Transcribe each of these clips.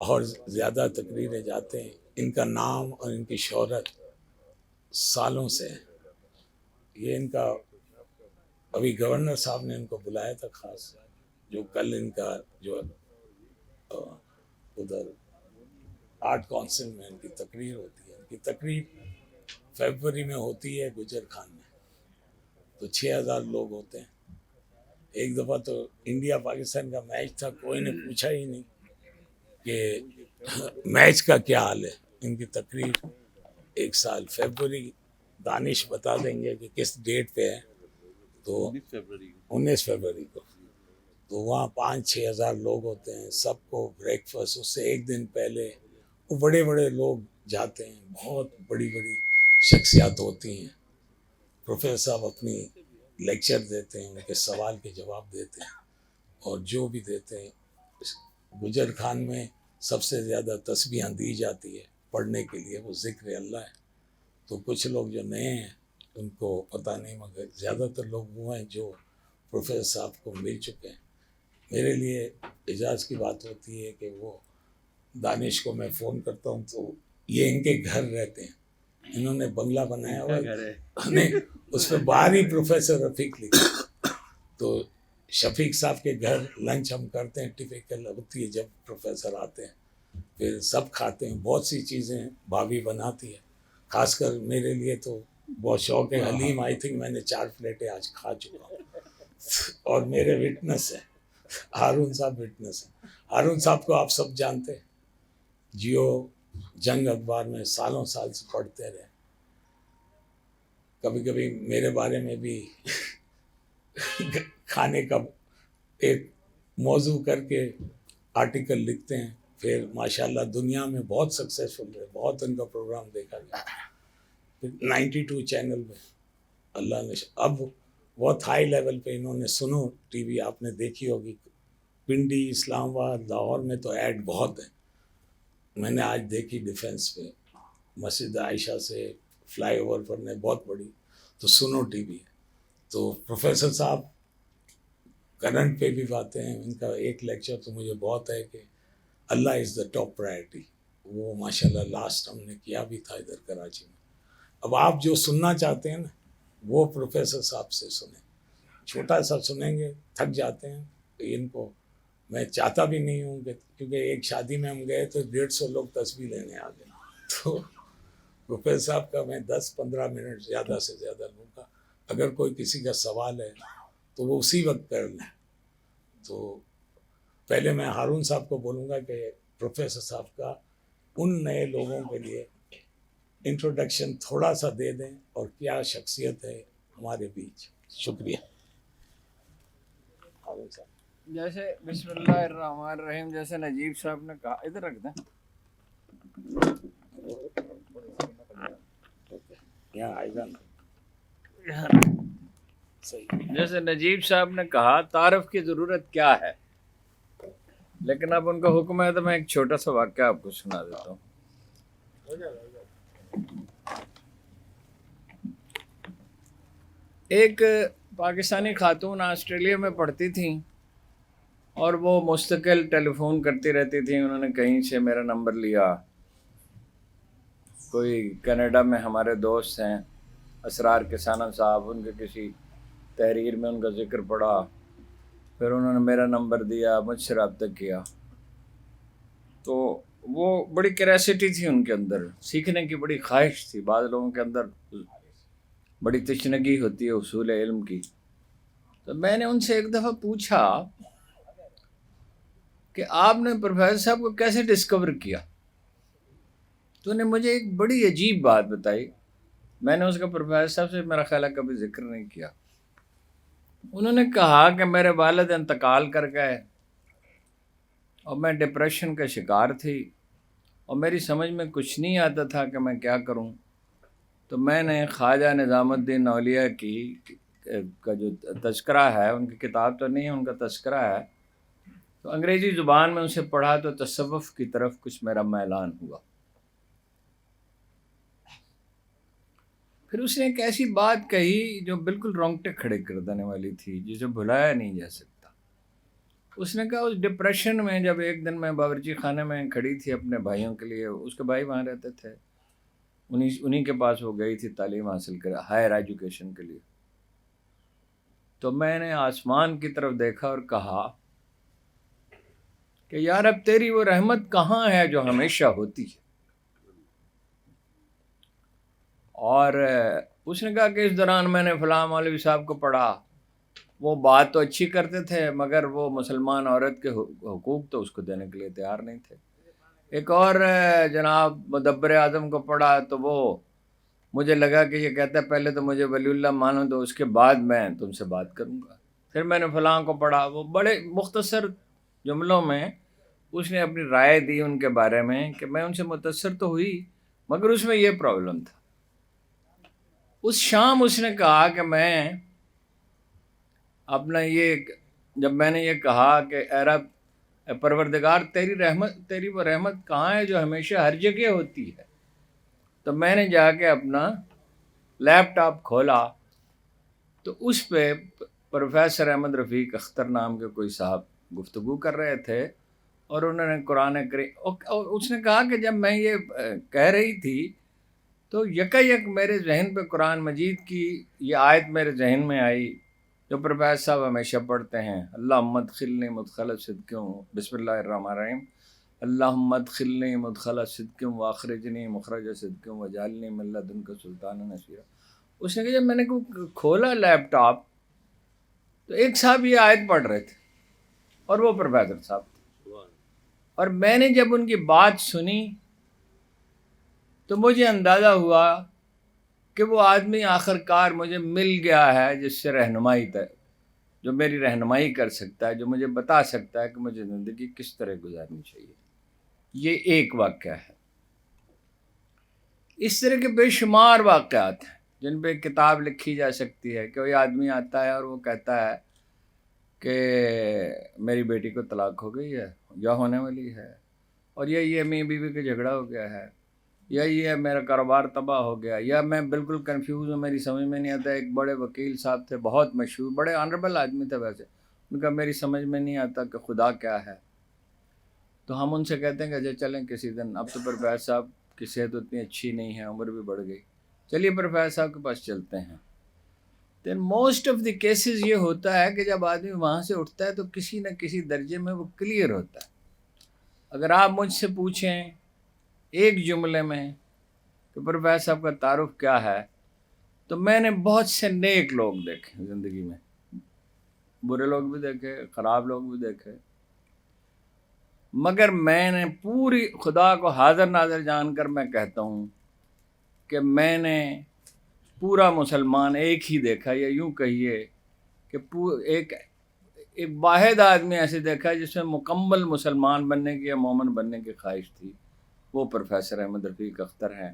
اور زیادہ تقریریں جاتے ہیں. ان کا نام اور ان کی شہرت سالوں سے ہے. یہ ان کا ابھی گورنر صاحب نے ان کو بلایا تھا خاص، جو کل ان کا جو ادھر آرٹ کونسل میں ان کی تقریر ہوتی ہے. ان کی تقریر فیبروری میں ہوتی ہے گجر خان میں، تو 6,000 لوگ ہوتے ہیں. ایک دفعہ تو انڈیا پاکستان کا میچ تھا، کوئی نے پوچھا ہی نہیں کہ میچ کا کیا حال ہے. ان کی تقریر ایک سال فیبروری، دانش بتا دیں گے کہ کس ڈیٹ پہ ہے، تو 19 فروری کو. تو وہاں 5-6 ہزار لوگ ہوتے ہیں. سب کو بریک فاسٹ، اس سے ایک دن پہلے وہ بڑے بڑے لوگ جاتے ہیں، بہت بڑی بڑی شخصیات ہوتی ہیں. پروفیسر صاحب اپنی لیکچر دیتے ہیں، ان کے سوال کے جواب دیتے ہیں، اور جو بھی دیتے ہیں. گجر خان میں سب سے زیادہ تسبیحاں دی جاتی ہے پڑھنے کے لیے، وہ ذکر اللہ ہے. تو کچھ لوگ جو نئے ہیں ان کو پتہ نہیں، مگر زیادہ تر لوگ وہ ہیں جو پروفیسر صاحب کو مل چکے ہیں. میرے لیے اعزاز کی بات ہوتی ہے کہ وہ دانش کو میں فون کرتا ہوں تو یہ ان کے گھر رہتے ہیں. انہوں نے بنگلہ بنایا ہوا ہے، اس پہ باہر ہی پروفیسر رفیق لکھا. تو شفیق صاحب کے گھر لنچ ہم کرتے ہیں، ٹپیکل ہوتی ہے جب پروفیسر آتے ہیں، پھر سب کھاتے ہیں. بہت سی چیزیں بھابھی بناتی ہے. خاص کر میرے لیے تو بہت شوق ہے حلیم. آئی تھنک میں نے 4 پلیٹیں آج کھا چکا ہوں. اور میرے وٹنس ہیں، ہارون صاحب وٹنس ہیں. ہارون صاحب کو آپ سب جانتے ہیں، جیو جنگ اخبار میں سالوں سال سے پڑھتے رہے. کبھی کبھی میرے بارے میں بھی کھانے کا ایک موضوع کر کے آرٹیکل لکھتے ہیں. پھر ماشاءاللہ دنیا میں بہت سکسیسفل رہے، بہت ان کا پروگرام دیکھا گیا. پھر 92 چینل میں اللہ نے اب بہت ہائی لیول پہ انہوں نے سنو ٹی وی آپ نے دیکھی ہوگی، پنڈی، اسلام آباد، لاہور میں تو ایڈ بہت ہے. میں نے آج دیکھی ڈیفینس پہ، مسجد عائشہ سے فلائی اوور پر نے بہت بڑی، تو سنو ٹی وی ہے. تو پروفیسر صاحب کرنٹ پہ بھی باتیں ہیں. ان کا ایک لیکچر تو مجھے بہت ہے کہ اللہ از دا ٹاپ پرائرٹی. وہ ماشاءاللہ لاسٹ ہم نے کیا بھی تھا ادھر کراچی میں. اب آپ جو سننا چاہتے ہیں نا وہ پروفیسر صاحب سے سنیں. چھوٹا سا سنیں گے تھک جاتے ہیں. ان کو میں چاہتا بھی نہیں ہوں کہ، کیونکہ ایک شادی میں ہم گئے تو 150 لوگ تسبیح لینے آ گئے. تو پروفیسر صاحب کا میں 10-15 منٹ زیادہ سے زیادہ لوں گا. اگر کوئی کسی کا سوال ہے تو وہ اسی وقت کر لیں. تو پہلے میں ہارون صاحب کو بولوں گا کہ پروفیسر صاحب کا ان نئے لوگوں کے لیے انٹروڈکشن تھوڑا سا دے دیں، اور کیا شخصیت ہے ہمارے بیچ. شکریہ. ہارون صاحب جیسے بسم اللہ الرحمن الرحیم، جیسے نجیب صاحب نے کہا، ادھر رکھ دیں. یہاں آئے گا نا صحیح. جیسے نجیب صاحب نے کہا تعارف کی ضرورت کیا ہے، لیکن اب ان کا حکم ہے تو میں ایک چھوٹا سا واقعہ آپ کو سنا دیتا ہوں. ایک پاکستانی خاتون آسٹریلیا میں پڑھتی تھیں، اور وہ مستقل ٹیلی فون کرتی رہتی تھیں. انہوں نے کہیں سے میرا نمبر لیا. کوئی کینیڈا میں ہمارے دوست ہیں اسرار کسانہ صاحب، ان کے کسی تحریر میں ان کا ذکر پڑا، پھر انہوں نے میرا نمبر دیا، مجھ سے رابطہ کیا. تو وہ بڑی کیریسٹی تھی ان کے اندر، سیکھنے کی بڑی خواہش تھی. بعض لوگوں کے اندر بڑی تشنگی ہوتی ہے اصول علم کی. تو میں نے ان سے ایک دفعہ پوچھا کہ آپ نے پروفیسر صاحب کو کیسے ڈسکور کیا؟ تو انہوں نے مجھے ایک بڑی عجیب بات بتائی. میں نے اس کا پروفیسر صاحب سے میرا خیال ہے کبھی ذکر نہیں کیا. انہوں نے کہا کہ میرے والد انتقال کر گئے اور میں ڈپریشن کا شکار تھی، اور میری سمجھ میں کچھ نہیں آتا تھا کہ میں کیا کروں. تو میں نے خواجہ نظام الدین اولیاء کی کا جو تذکرہ ہے، ان کی کتاب تو نہیں ہے، ان کا تذکرہ ہے، تو انگریزی زبان میں اسے پڑھا تو تصوف کی طرف کچھ میرا میلان ہوا. پھر اس نے ایک ایسی بات کہی جو بالکل رونگٹے کھڑے کر دینے والی تھی، جسے بھلایا نہیں جا سکتا. اس نے کہا اس ڈپریشن میں جب ایک دن میں باورچی خانے میں کھڑی تھی اپنے بھائیوں کے لیے، اس کے بھائی وہاں رہتے تھے، انہی کے پاس وہ گئی تھی تعلیم حاصل کر ہائر ایجوکیشن کے لیے، تو میں نے آسمان کی طرف دیکھا اور کہا کہ یار اب تیری وہ رحمت کہاں ہے جو ہمیشہ ہوتی ہے؟ اور اس نے کہا کہ اس دوران میں نے فلاں مولوی صاحب کو پڑھا، وہ بات تو اچھی کرتے تھے مگر وہ مسلمان عورت کے حقوق تو اس کو دینے کے لیے تیار نہیں تھے۔ ایک اور جناب مدبر اعظم کو پڑھا تو وہ مجھے لگا کہ یہ کہتا ہے پہلے تو مجھے ولی اللہ مانو تو اس کے بعد میں تم سے بات کروں گا۔ پھر میں نے فلاں کو پڑھا، وہ بڑے مختصر جملوں میں اس نے اپنی رائے دی ان کے بارے میں کہ میں ان سے متاثر تو ہوئی مگر اس میں یہ پرابلم تھا۔ اس شام اس نے کہا کہ میں اپنا جب میں نے یہ کہا کہ اے رب اے پروردگار تیری وہ رحمت کہاں ہے جو ہمیشہ ہر جگہ ہوتی ہے، تو میں نے جا کے اپنا لیپ ٹاپ کھولا تو اس پہ پروفیسر احمد رفیق اختر نام کے کوئی صاحب گفتگو کر رہے تھے اور انہوں نے قرآن کریم، اس نے کہا کہ جب میں یہ کہہ رہی تھی تو یک میرے ذہن پہ قرآن مجید کی یہ آیت میرے ذہن میں آئی جو پروفیسر صاحب ہمیشہ پڑھتے ہیں، اللہم ادخلنی مدخل صدق، بسم اللہ الرحمن الرحیم، اللہم ادخلنی مدخل صدق واخرجنی مخرج صدق وجعلنی من لدنک سلطانا نصیرا۔ اس نے کہا جب میں نے کھولا لیپ ٹاپ تو ایک صاحب یہ آیت پڑھ رہے تھے اور وہ پروفیسر صاحب تھے، اور میں نے جب ان کی بات سنی تو مجھے اندازہ ہوا کہ وہ آدمی آخر کار مجھے مل گیا ہے جس سے رہنمائی جو میری رہنمائی کر سکتا ہے، جو مجھے بتا سکتا ہے کہ مجھے زندگی کس طرح گزارنی چاہیے۔ یہ ایک واقعہ ہے۔ اس طرح کے بے شمار واقعات ہیں جن پہ کتاب لکھی جا سکتی ہے کہ کوئی آدمی آتا ہے اور وہ کہتا ہے کہ میری بیٹی کو طلاق ہو گئی ہے یا ہونے والی ہے، اور یہ میاں بیوی کا جھگڑا ہو گیا ہے، یا یہ میرا کاروبار تباہ ہو گیا، یا میں بالکل کنفیوز ہوں، میری سمجھ میں نہیں آتا۔ ایک بڑے وکیل صاحب تھے، بہت مشہور، بڑے آنریبل آدمی تھے ویسے، ان کا میری سمجھ میں نہیں آتا کہ خدا کیا ہے۔ تو ہم ان سے کہتے ہیں کہ اچھا چلیں کسی دن، اب تو پروفیسر صاحب کی صحت اتنی اچھی نہیں ہے، عمر بھی بڑھ گئی، چلیے پروفیسر صاحب کے پاس چلتے ہیں۔ دین موسٹ آف دی کیسز یہ ہوتا ہے کہ جب آدمی وہاں سے اٹھتا ہے تو کسی نہ کسی درجے میں وہ کلیئر ہوتا ہے۔ اگر آپ مجھ سے پوچھیں ایک جملے میں کہ پروفیسر صاحب کا تعارف کیا ہے، تو میں نے بہت سے نیک لوگ دیکھے زندگی میں، برے لوگ بھی دیکھے، خراب لوگ بھی دیکھے، مگر میں نے پوری خدا کو حاضر ناظر جان کر میں کہتا ہوں کہ میں نے پورا مسلمان ایک ہی دیکھا، یا یوں کہیے کہ ایک واحد آدمی ایسے دیکھا جس میں مکمل مسلمان بننے کی یا مومن بننے کی خواہش تھی، وہ پروفیسر احمد رفیق اختر ہیں،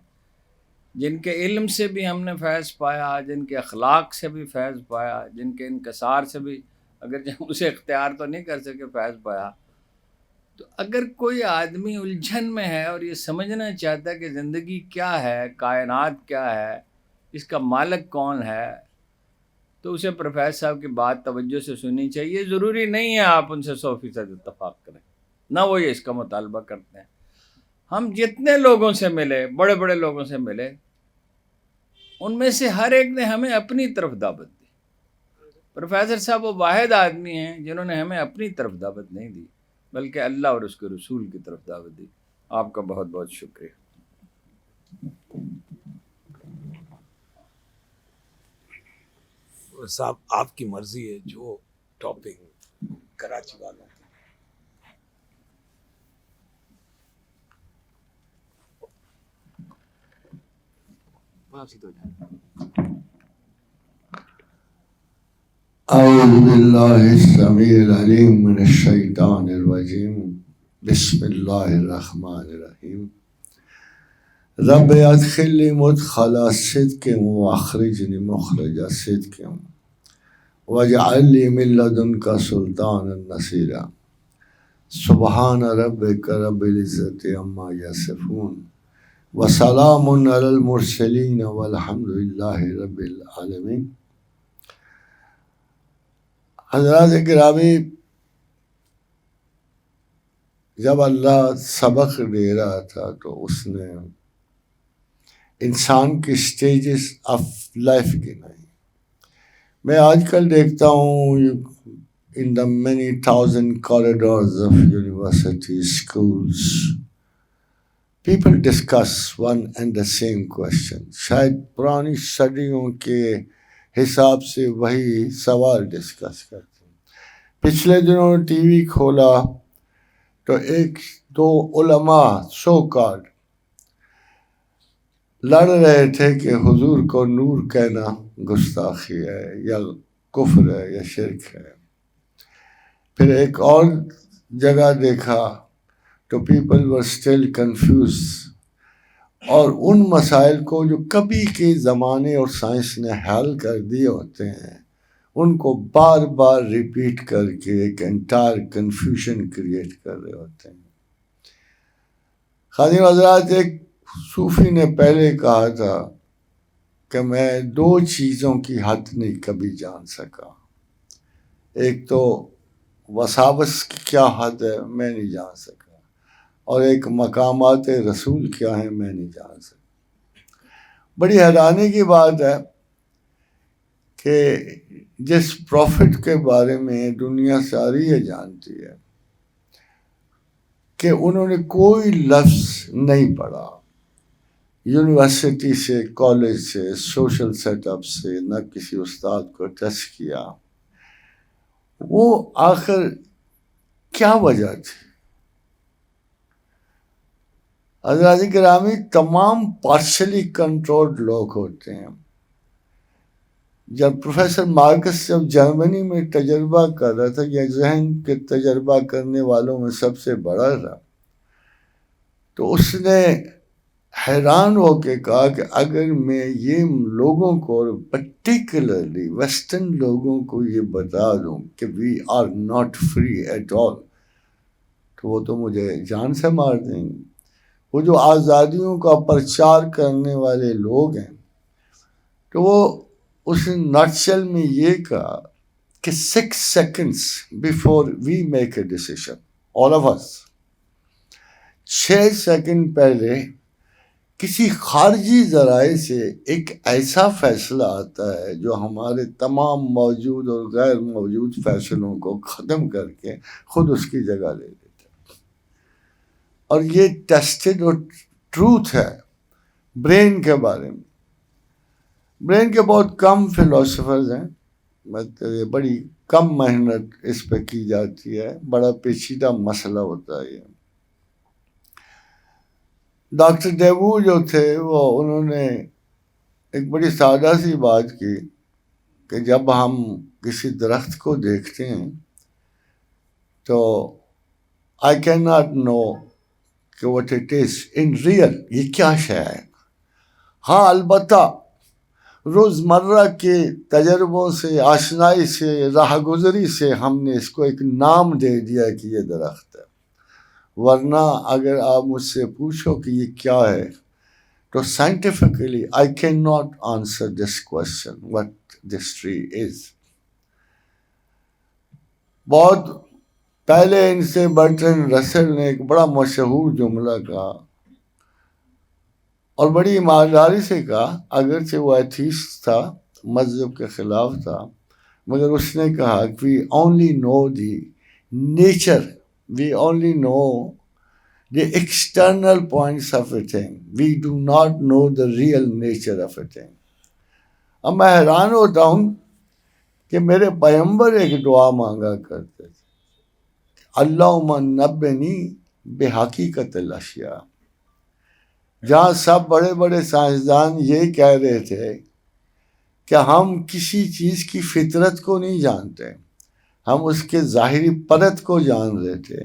جن کے علم سے بھی ہم نے فیض پایا، جن کے اخلاق سے بھی فیض پایا، جن کے انکسار سے بھی اگرچہ اسے اختیار تو نہیں کر سکے فیض پایا۔ تو اگر کوئی آدمی الجھن میں ہے اور یہ سمجھنا چاہتا ہے کہ زندگی کیا ہے، کائنات کیا ہے، اس کا مالک کون ہے، تو اسے پروفیسر صاحب کی بات توجہ سے سننی چاہیے۔ ضروری نہیں ہے آپ ان سے 100% اتفاق کریں، نہ وہ یہ اس کا مطالبہ کرتے ہیں۔ ہم جتنے لوگوں سے ملے، بڑے بڑے لوگوں سے ملے، ان میں سے ہر ایک نے ہمیں اپنی طرف دعوت دی۔ پروفیسر صاحب وہ واحد آدمی ہیں جنہوں نے ہمیں اپنی طرف دعوت نہیں دی بلکہ اللہ اور اس کے رسول کی طرف دعوت دی۔ آپ کا بہت بہت شکریہ۔ صاحب آپ کی مرضی ہے، جو ٹاپک کراچی والوں کی۔ اعوذ باللہ السمیع العلیم من الشیطان الرجیم، بسم اللہ الرحمن الرحیم۔ رب ادخلنی مدخل صدق واخرجنی مخرج صدق واجعل لی من لدنک سلطانا نصیرا۔ سبحان ربک رب العزۃ عما یصفون وسلام علی المرسلین والحمد للہ رب العالمین۔ حضرات گرامی، جب اللہ سبق دے رہا تھا تو اس نے انسان کے سٹیجز آف لائف گنائی. میں آج کل دیکھتا ہوں in the many thousand corridors of universities, schools, people discuss one and the same question. شاید پرانی صدیوں کے حساب سے وہی سوال ڈسکس کرتے ہیں. پچھلے دنوں ٹی وی کھولا تو ایک دو علماء سو کارڈ لڑ رہے تھے کہ حضور کو نور کہنا گستاخی ہے یا کفر ہے یا شرک ہے. پھر ایک اور جگہ دیکھا تو پیپل ور اسٹل کنفیوز، اور ان مسائل کو جو کبھی کے زمانے اور سائنس نے حل کر دیے ہوتے ہیں ان کو بار بار ریپیٹ کر کے ایک انٹائر کنفیوژن کریٹ کر رہے ہوتے ہیں. خادم حضرات، ایک صوفی نے پہلے کہا تھا کہ میں دو چیزوں کی حد نہیں کبھی جان سکا. ایک تو وساوس کی کیا حد ہے میں نہیں جان سکا، اور ایک مقامات رسول کیا ہیں میں نہیں جان سکا. بڑی حیرانی کی بات ہے کہ جس پروفٹ کے بارے میں دنیا ساری یہ جانتی ہے کہ انہوں نے کوئی لفظ نہیں پڑھا، یونیورسٹی سے، کالج سے، سوشل سیٹ اپ سے، نہ کسی استاد کو ٹچ کیا، وہ آخر کیا وجہ تھی؟ حضرات گرامی، تمام پارشلی کنٹرولڈ لوگ ہوتے ہیں. جب پروفیسر مارکس جب جرمنی میں تجربہ کر رہا تھا، یہ ذہن کے تجربہ کرنے والوں میں سب سے بڑا تھا، تو اس نے حیران ہو کے کہا کہ اگر میں یہ لوگوں کو، پرٹیکولرلی ویسٹرن لوگوں کو یہ بتا دوں کہ we are not free at all, تو وہ تو مجھے جان سے مار دیں گے. وہ جو آزادیوں کا پرچار کرنے والے لوگ ہیں، تو وہ اس نے نٹشل میں یہ کہا کہ 6 seconds before we make a decision, all of us, 6 second پہلے کسی خارجی ذرائع سے ایک ایسا فیصلہ آتا ہے جو ہمارے تمام موجود اور غیر موجود فیصلوں کو ختم کر کے خود اس کی جگہ لے لیتا ہے. اور یہ ٹیسٹڈ اور ٹروتھ ہے برین کے بارے میں. برین کے بہت کم فلاسفرز ہیں، مطلب بڑی کم محنت اس پہ کی جاتی ہے، بڑا پیچیدہ مسئلہ ہوتا ہے یہ. ڈاکٹر ڈیوو جو تھے انہوں نے ایک بڑی سادہ سی بات کی کہ جب ہم کسی درخت کو دیکھتے ہیں تو آئی کین ناٹ نو کہ what it is in real, یہ کیا شے ہے. ہاں البتہ روزمرہ کے تجربوں سے، آشنائی سے، راہ گزری سے ہم نے اس کو ایک نام دے دیا کہ یہ درخت ہے. ورنہ اگر آپ مجھ سے پوچھو کہ یہ کیا ہے تو scientifically I can not answer this question what this tree is. بہت پہلے ان سے برٹرن رسل نے ایک بڑا مشہور جملہ کہا اور بڑی ایمانداری سے کہا، اگرچہ وہ ایتھیسٹ تھا، مذہب کے خلاف تھا، مگر اس نے کہا کہ we only know the nature, we only know the external points of a thing. We do not know the real nature of a thing. اب میں حیران ہوتا ہوں کہ میرے پیغمبر ایک دعا مانگا کرتے تھے، اللہم نبنی بحقیقت الاشیاء. جہاں سب بڑے بڑے سائنسدان یہ کہہ رہے تھے کہ ہم کسی چیز کی فطرت کو نہیں جانتے، ہم اس کے ظاہری پرت کو جان رہے تھے.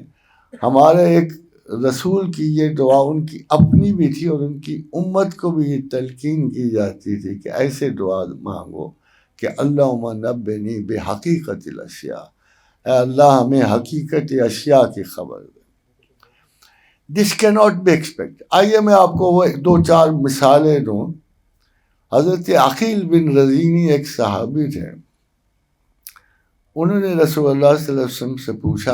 ہمارے ایک رسول کی یہ دعا ان کی اپنی بھی تھی اور ان کی امت کو بھی یہ تلقین کی جاتی تھی کہ ایسے دعا مانگو کہ اللہم نبنی بحقیقت الاشیاء، اے اللہ ہمیں حقیقت اشیاء کی خبر دے. دس کی ناٹ بی ایکسپیکٹ. آئیے میں آپ کو وہ 2-4 مثالیں دوں. حضرت عقیل بن رزینی ایک صحابی تھے. انہوں نے رسول اللہ صلی اللہ علیہ وسلم سے پوچھا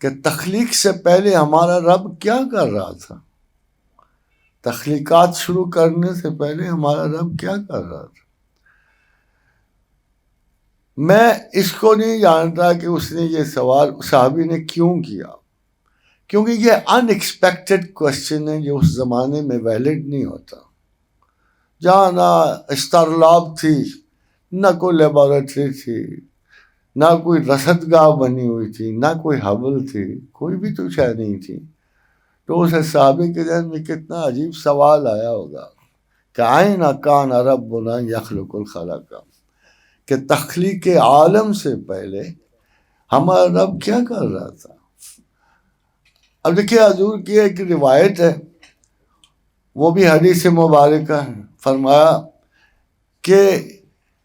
کہ تخلیق سے پہلے ہمارا رب کیا کر رہا تھا؟ تخلیقات شروع کرنے سے پہلے ہمارا رب کیا کر رہا تھا؟ میں اس کو نہیں جانتا کہ اس نے یہ سوال صحابی نے کیوں کیا، کیونکہ یہ ان ایکسپیکٹڈ کوشچن ہے جو اس زمانے میں ویلڈ نہیں ہوتا، جہاں نہ اسٹارلاب تھی، نہ کوئی لیبارٹری تھی، نہ کوئی رصدگاہ بنی ہوئی تھی، نہ کوئی حبل تھی، کوئی بھی تو شاید نہیں تھی. تو اس صحابی کے ذہن میں کتنا عجیب سوال آیا ہوگا کہ آئین کان ربنا یخلق الخلق، کہ تخلیق عالم سے پہلے ہمارا رب کیا کر رہا تھا. اب دیکھیے حضور کی ایک روایت ہے، وہ بھی حدیث مبارکہ ہے، فرمایا کہ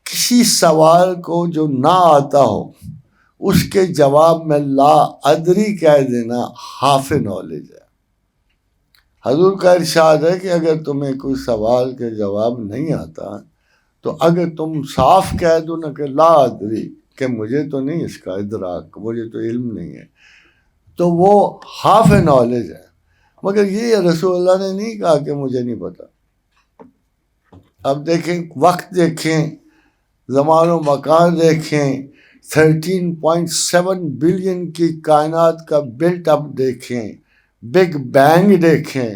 کسی سوال کو جو نہ آتا ہو اس کے جواب میں لا ادری کہہ دینا ہاف نالج ہے. حضور کا ارشاد ہے کہ اگر تمہیں کوئی سوال کے جواب نہیں آتا تو اگر تم صاف کہہ دو نا کہ لا ادری، کہ مجھے تو نہیں اس کا ادراک، مجھے تو علم نہیں ہے، تو وہ ہاف نالج ہے. مگر یہ رسول اللہ نے نہیں کہا کہ مجھے نہیں پتا. اب دیکھیں وقت، دیکھیں زمان و مکان، دیکھیں 13.7 بلین کی کائنات کا بلٹ اپ دیکھیں، بگ بینگ دیکھیں،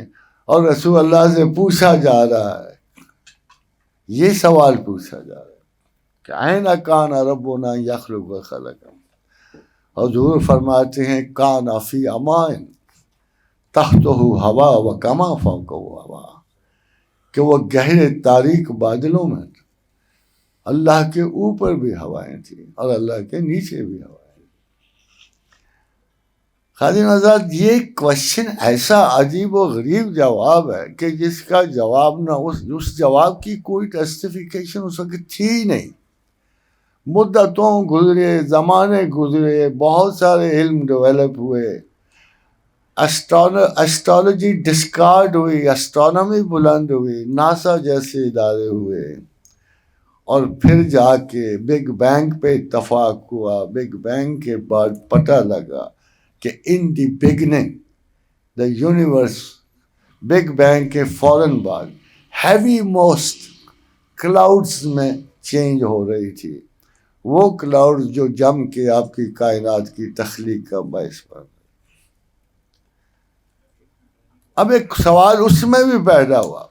اور رسول اللہ سے پوچھا جا رہا ہے، یہ سوال پوچھا جا رہا ہے کہ این کان ربنا یخلق الخلق. حضور فرماتے ہیں کان فی امان تحتہ ہوا و کما فوقہ ہوا، کہ وہ گہرے تاریک بادلوں میں اللہ کے اوپر بھی ہوائیں تھیں اور اللہ کے نیچے بھی ہوائیں. خادم آزاد، یہ کوشچن ایسا عجیب و غریب جواب ہے کہ جس کا جواب نہ اس جواب کی کوئی ٹیسٹیفیکیشن اس وقت تھی ہی نہیں. مدتوں گزرے، زمانے گزرے، بہت سارے علم ڈیولپ ہوئے، اسٹرالوجی ڈسکارڈ ہوئی، اسٹرانومی بلند ہوئی، ناسا جیسے ادارے ہوئے، اور پھر جا کے بگ بینگ پہ اتفاق ہوا. بگ بینگ کے بعد پتہ لگا کہ in the beginning the universe, big bang کے فوراً بعد ہیوی موسٹ کلاؤڈز میں چینج ہو رہی تھی، وہ کلاؤڈز جو جم کے آپ کی کائنات کی تخلیق کا باعث بن. اب ایک سوال اس میں بھی پیدا ہوا.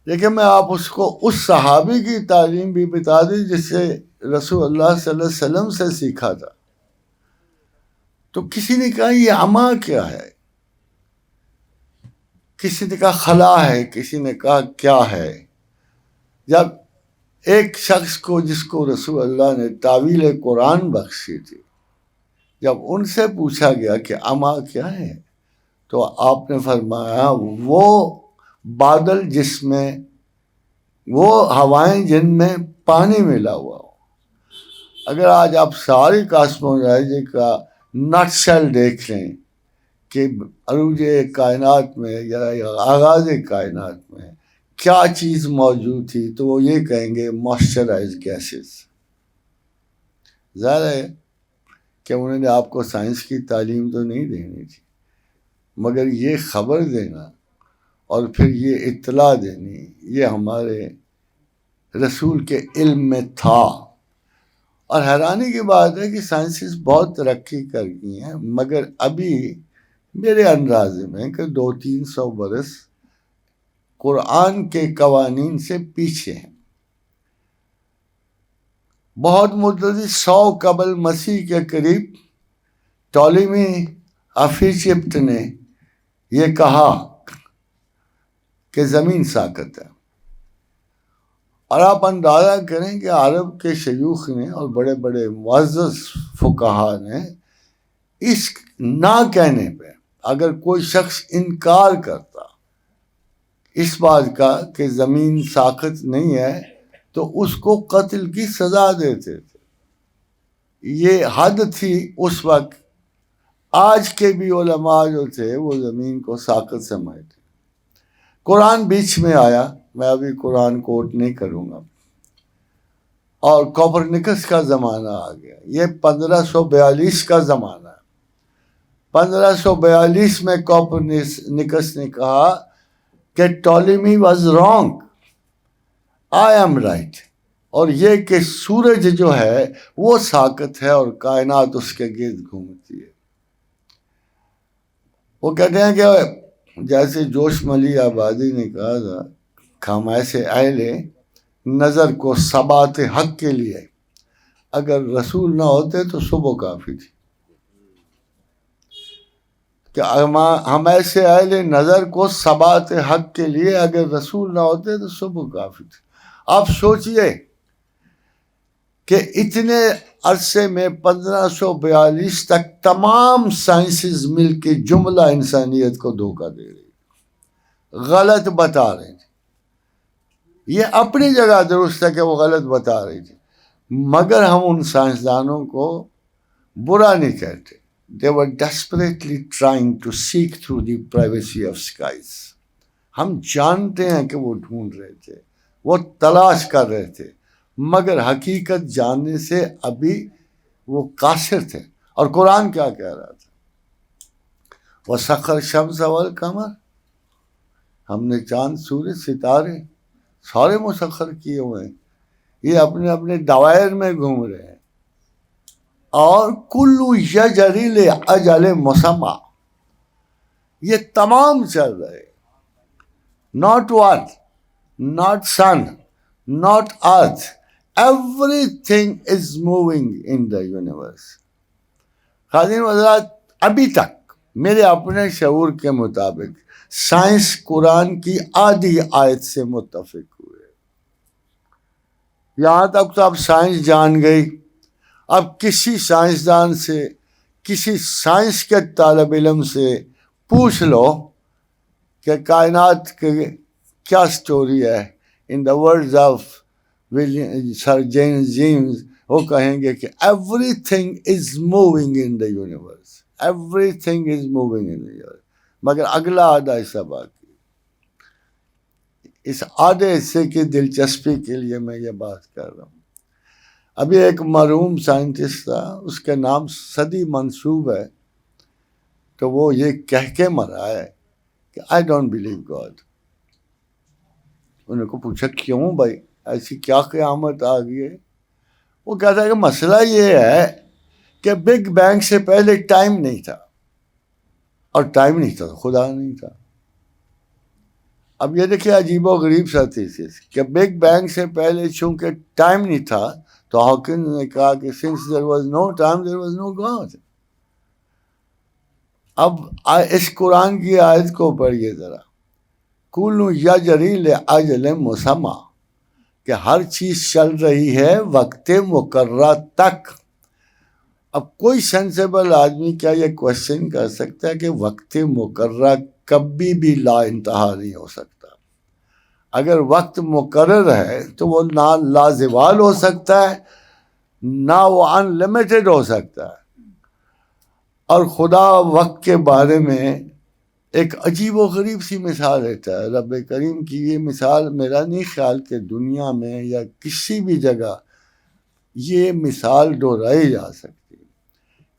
دیکھیں میں آپ اس کو اس صحابی کی تعلیم بھی بتا دی جس سے رسول اللہ صلی اللہ علیہ وسلم سے سیکھا تھا. تو کسی نے کہا یہ عما کیا ہے، کسی نے کہا خلا ہے، کسی نے کہا کیا ہے. جب ایک شخص کو جس کو رسول اللہ نے تعویل قرآن بخشی تھی، جب ان سے پوچھا گیا کہ عما کیا ہے، تو آپ نے فرمایا وہ بادل جس میں، وہ ہوائیں جن میں پانی ملا ہوا ہو. اگر آج آپ ساری کاسمولوجی کا نٹ شیل دیکھ لیں کہ عروج کائنات میں یا آغاز کائنات میں کیا چیز موجود تھی، تو وہ یہ کہیں گے موئسچرائز گیسز. ظاہر ہے کہ انہوں نے آپ کو سائنس کی تعلیم تو نہیں دینی تھی، مگر یہ خبر دینا اور پھر یہ اطلاع دینی یہ ہمارے رسول کے علم میں تھا. اور حیرانی کی بات ہے کہ سائنسز بہت ترقی کر گئی ہیں، مگر ابھی میرے اندازے میں کہ 200-300 برس قرآن کے قوانین سے پیچھے ہیں. بہت مدتی 100 قبل مسیح کے قریب ٹولیمی آف ایجپٹ نے یہ کہا کہ زمین ساقط ہے. اور آپ اندازہ کریں کہ عرب کے شیوخ نے اور بڑے بڑے معزز فقہا نے اس نہ کہنے پہ اگر کوئی شخص انکار کرتا اس بات کا کہ زمین ساقط نہیں ہے تو اس کو قتل کی سزا دیتے تھے. یہ حد تھی اس وقت. آج کے بھی علماء جو تھے وہ زمین کو ساقط سمجھتے. قرآن بیچ میں آیا، میں ابھی قرآن کوٹ نہیں کروں گا. اور کوپرنیکس کا زمانہ آ گیا. یہ 1542 کا زمانہ ہے. 1542 میں کوپرنیکس نے کہا کہ Ptolemy was wrong, I'm right, اور یہ کہ سورج جو ہے وہ ساکت ہے اور کائنات اس کے گرد گھومتی ہے. وہ کہتے ہیں کہ جیسے جوش ملی آبادی نے کہا تھا, ہم ایسے اہل نظر کو ثبات حق کے لیے, اگر رسول نہ ہوتے تو صبح کافی تھی. کہ ہم ایسے اہل نظر کو ثبات حق کے لیے اگر رسول نہ ہوتے تو صبح کافی تھی. آپ سوچئے کہ اتنے عرصے میں 1542 تک تمام سائنسز مل کے جملہ انسانیت کو دھوکہ دے رہی, غلط بتا رہی تھی. یہ اپنی جگہ درست ہے کہ وہ غلط بتا رہی تھی, مگر ہم ان سائنسدانوں کو برا نہیں کہتے. They were desperately trying to seek through the privacy of skies. ہم جانتے ہیں کہ وہ ڈھونڈ رہے تھے, وہ تلاش کر رہے تھے, مگر حقیقت جاننے سے ابھی وہ قاصر تھے. اور قرآن کیا کہہ رہا تھا؟ وَسَخَّرَ الشَّمْسَ وَالْقَمَرَ, ہم نے چاند سورج ستارے سارے مسخر کیے ہوئے ہیں, یہ اپنے اپنے دوائر میں گھوم رہے ہیں. اور کلو یجری لاجل مسمى, یہ تمام چل رہے. Not one, not sun, not earth, everything is moving in the universe. خادم حضرات, ابھی تک میرے اپنے شعور کے مطابق سائنس قرآن کی آدھی آیت سے متفق ہوئے. یہاں تک تو اب سائنس جان گئی. اب کسی سائنسدان سے, کسی سائنس کے طالب علم سے پوچھ لو کہ کائنات کے کیا سٹوری ہے, in the words of sir James, وہ کہیں گے کہ everything is moving in the universe, everything is moving in the universe. مگر اگلا آدھا حصہ باقی. اس آدھے حصے کی دلچسپی کے لیے میں یہ بات کر رہا ہوں. ابھی ایک مرحوم سائنٹسٹ تھا, اس کے نام صدی منسوب ہے, تو وہ یہ کہہ کے مرا ہے کہ آئی ڈونٹ بلیو گاڈ. انہوں کو پوچھا کیوں بھائی, ایسی کیا قیامت آ گئی ہے؟ وہ کہتا ہے کہ مسئلہ یہ ہے کہ بگ بینگ سے پہلے ٹائم نہیں تھا, اور ٹائم نہیں تھا تو خدا نہیں تھا. اب یہ دیکھیں عجیب و غریب سا تھیسس کہ بگ بینگ سے پہلے چونکہ ٹائم نہیں تھا تو ہاکنز نے کہا کہ since there was no time there was no God. اب اس قرآن کی آیت کو پڑھیے ذرا, کل یجری لاجل مسمى, کہ ہر چیز چل رہی ہے وقت مقررہ تک. اب کوئی سینسیبل آدمی کیا یہ کوشچن کر سکتا ہے کہ وقت مقررہ کبھی بھی لا انتہا نہیں ہو سکتا؟ اگر وقت مقرر ہے تو وہ نہ لازوال ہو سکتا ہے, نہ وہ ان لمیٹڈ ہو سکتا ہے. اور خدا وقت کے بارے میں ایک عجیب و غریب سی مثال دیتا ہے. رب کریم کی یہ مثال میرا نہیں خیال کہ دنیا میں یا کسی بھی جگہ یہ مثال دہرائی جا سکتی,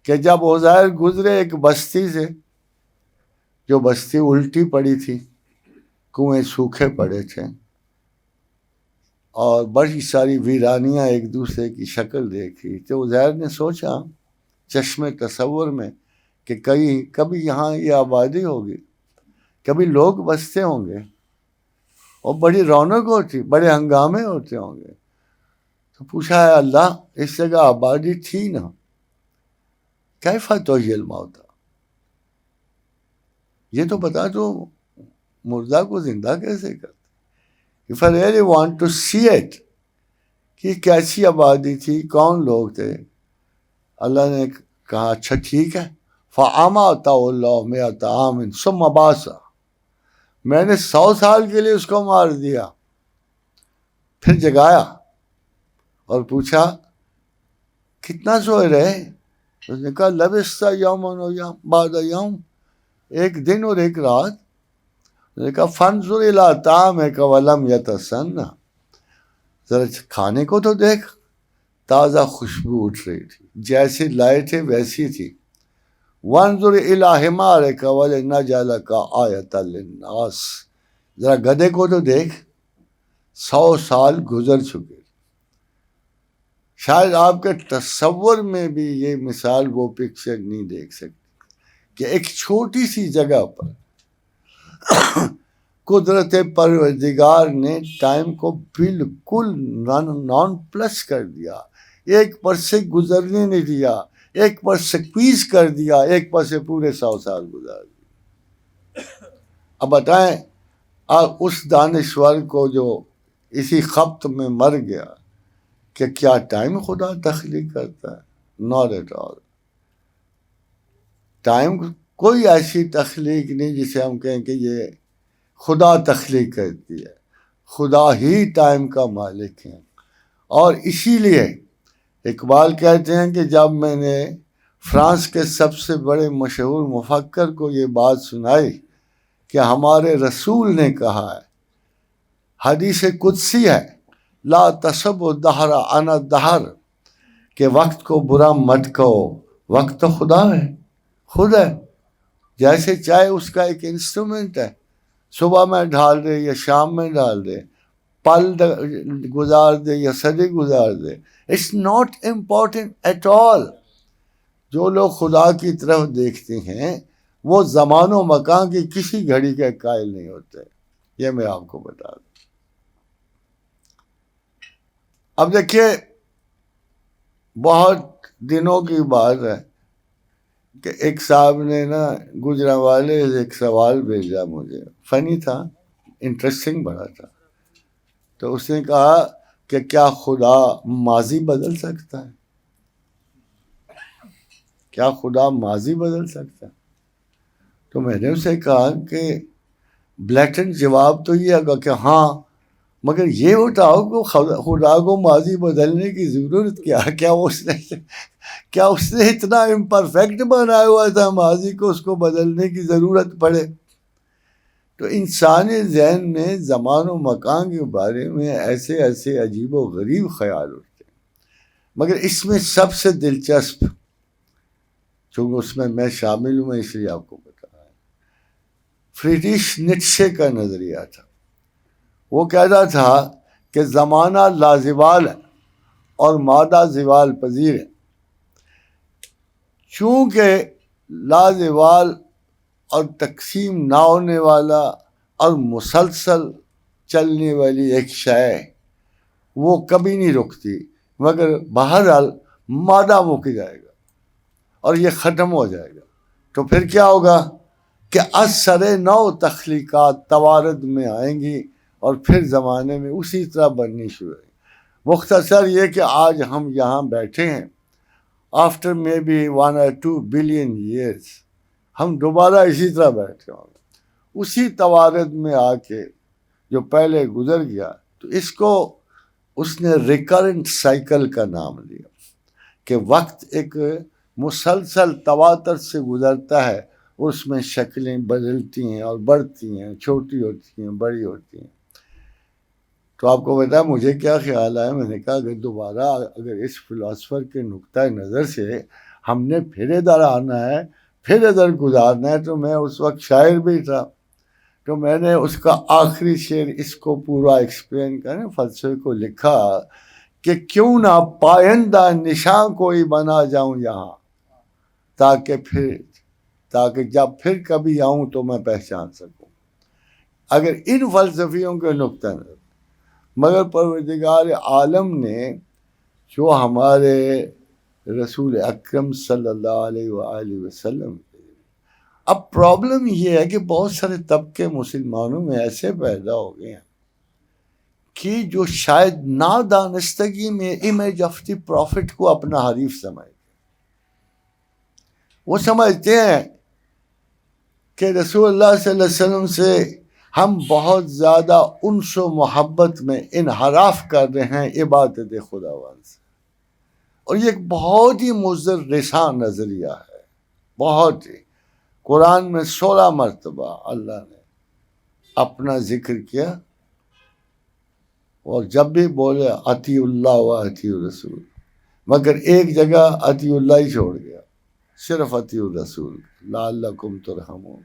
کہ جب عزیر گزرے ایک بستی سے, جو بستی الٹی پڑی تھی, کنویں سوکھے پڑے تھے, اور بڑی ساری ویرانیاں ایک دوسرے کی شکل دیکھی, تو عزیر نے سوچا چشم تصور میں کہ کبھی یہاں یہ آبادی ہوگی, کبھی لوگ بستے ہوں گے, اور بڑی رونق ہوتی, بڑے ہنگامے ہوتے ہوں گے. تو پوچھا ہے اللہ, اس جگہ آبادی تھی نا, کیفا تحیی الموتى, یہ تو بتا تو مردہ کو زندہ کیسے کرتے. If I really want to see it, کہ کیسی آبادی تھی, کون لوگ تھے, اللہ نے کہا اچھا ٹھیک ہے, فَأَمَاتَهُ اللَّهُ مِائَةَ عَامٍ ثُمَّ بَعَثَهُ, میں نے 100 سال کے لیے اس کو مار دیا, پھر جگایا اور پوچھا کتنا سوئے رہے؟ اس نے کہا لبثت یوما بعد یوم, ایک دن اور ایک رات. اس نے کہا فانظر الی طعامک ولم یتسنہ, ذرا کھانے کو تو دیکھ, تازہ خوشبو اٹھ رہی تھی، جیسے لائے تھے ویسی تھی. وانظر الی حمارک ولنجعلک آیۃ للناس، ذرا گدھے کو تو دیکھ، 100 سال گزر چکے. شاید آپ کے تصور میں بھی یہ مثال وہ پکچر نہیں دیکھ سکتے کہ ایک چھوٹی سی جگہ پر قدرت پروردگار نے ٹائم کو بالکل نان پلس کر دیا، ایک پر سے گزرنے نہیں دیا، ایک پر سکویز کر دیا، ایک پر سے پورے 100 سال گزار دیے. اب بتائیں اس دانشور کو جو اسی خبط میں مر گیا کہ کیا ٹائم خدا تخلیق کرتا ہے؟ Not at all. ٹائم کوئی ایسی تخلیق نہیں جسے ہم کہیں کہ یہ خدا تخلیق کرتی ہے. خدا ہی ٹائم کا مالک ہے. اور اسی لیے اقبال کہتے ہیں کہ جب میں نے فرانس کے سب سے بڑے مشہور مفکر کو یہ بات سنائی کہ ہمارے رسول نے کہا ہے، حدیث قدسی ہے، لا تسب الدہر انا الدہر، کہ وقت کو برا مت کہو، وقت تو خدا ہے، خود ہے، جیسے چاہے اس کا ایک انسٹرومنٹ ہے، صبح میں ڈھال دے یا شام میں ڈال دے، پل گزار دے یا صدی گزار دے، it's not important at all. جو لوگ خدا کی طرف دیکھتے ہیں وہ زمان و مکان کی کسی گھڑی کے قائل نہیں ہوتے. یہ میں آپ کو بتا دوں. اب دیکھیے، بہت دنوں کی بات ہے کہ ایک صاحب نے نا گجرانوالے سے ایک سوال بھیجا مجھے، فنی تھا، انٹرسٹنگ بڑا تھا. تو اس نے کہا کہ کیا خدا ماضی بدل سکتا ہے؟ کیا خدا ماضی بدل سکتا ہے؟ تو میں نے اسے کہا کہ بلیٹنٹ جواب تو یہ ہوگا کہ ہاں، مگر یہ بتاؤ کہ خدا کو ماضی بدلنے کی ضرورت کیا اس نے اتنا امپرفیکٹ بنایا ہوا تھا ماضی کو اس کو بدلنے کی ضرورت پڑے؟ تو انسانی ذہن میں زمان و مکان کے بارے میں ایسے ایسے عجیب و غریب خیال اٹھتے ہیں. مگر اس میں سب سے دلچسپ، چونکہ اس میں شامل ہوں، میں اس لیے آپ کو بتا رہا ہوں، فریڈریش نیٹشے کا نظریہ تھا. وہ کہتا تھا کہ زمانہ لازوال ہے اور مادہ زوال پذیر ہے. چونکہ لازوال اور تقسیم نہ ہونے والا اور مسلسل چلنے والی ایک شے وہ کبھی نہیں رکتی، مگر بہرحال مادہ مک جائے گا اور یہ ختم ہو جائے گا. تو پھر کیا ہوگا کہ اثر نو تخلیقات توارد میں آئیں گی اور پھر زمانے میں اسی طرح بننی شروع ہوئی. مختصر یہ کہ آج ہم یہاں بیٹھے ہیں، after may be 1 or 2 billion years ہم دوبارہ اسی طرح بیٹھے ہوں گے، اسی توارد میں آ کے جو پہلے گزر گیا. تو اس کو اس نے ریکرنٹ سائیکل کا نام دیا کہ وقت ایک مسلسل تواتر سے گزرتا ہے، اس میں شکلیں بدلتی ہیں اور بڑھتی ہیں، چھوٹی ہوتی ہیں، بڑی ہوتی ہیں. تو آپ کو بتا مجھے کیا خیال آیا، میں نے کہا اگر دوبارہ اگر اس فلاسفر کے نقطۂ نظر سے ہم نے پھر ادھر آنا ہے، پھر ادھر گزارنا ہے، تو میں اس وقت شاعر بھی تھا، تو میں نے اس کا آخری شعر اس کو پورا ایکسپلین کرنے فلسفے کو لکھا کہ کیوں نہ پائندہ نشان کوئی بنا جاؤں یہاں، تاکہ جب پھر کبھی آؤں تو میں پہچان سکوں. اگر ان فلسفیوں کے نقطہ نظر، مگر پروردگار عالم نے جو ہمارے رسول اکرم صلی اللہ علیہ وآلہ وسلم، اب پرابلم یہ ہے کہ بہت سارے طبقے مسلمانوں میں ایسے پیدا ہو گئے ہیں کہ جو شاید نادانستگی میں امیج آف دی پروفٹ کو اپنا حریف سمجھتے. وہ سمجھتے ہیں کہ رسول اللہ صلی اللہ علیہ وسلم سے ہم بہت زیادہ انس و محبت میں انحراف کر رہے ہیں عبادت خداوند سے. اور یہ ایک بہت ہی مضر رساں نظریہ ہے، بہت ہی. قرآن میں 16 مرتبہ اللہ نے اپنا ذکر کیا، اور جب بھی بولے اطیع اللہ و اطیع الرسول، مگر ایک جگہ اطیع اللہ ہی چھوڑ گیا، صرف اطیع الرسول لعلکم ترحمون۔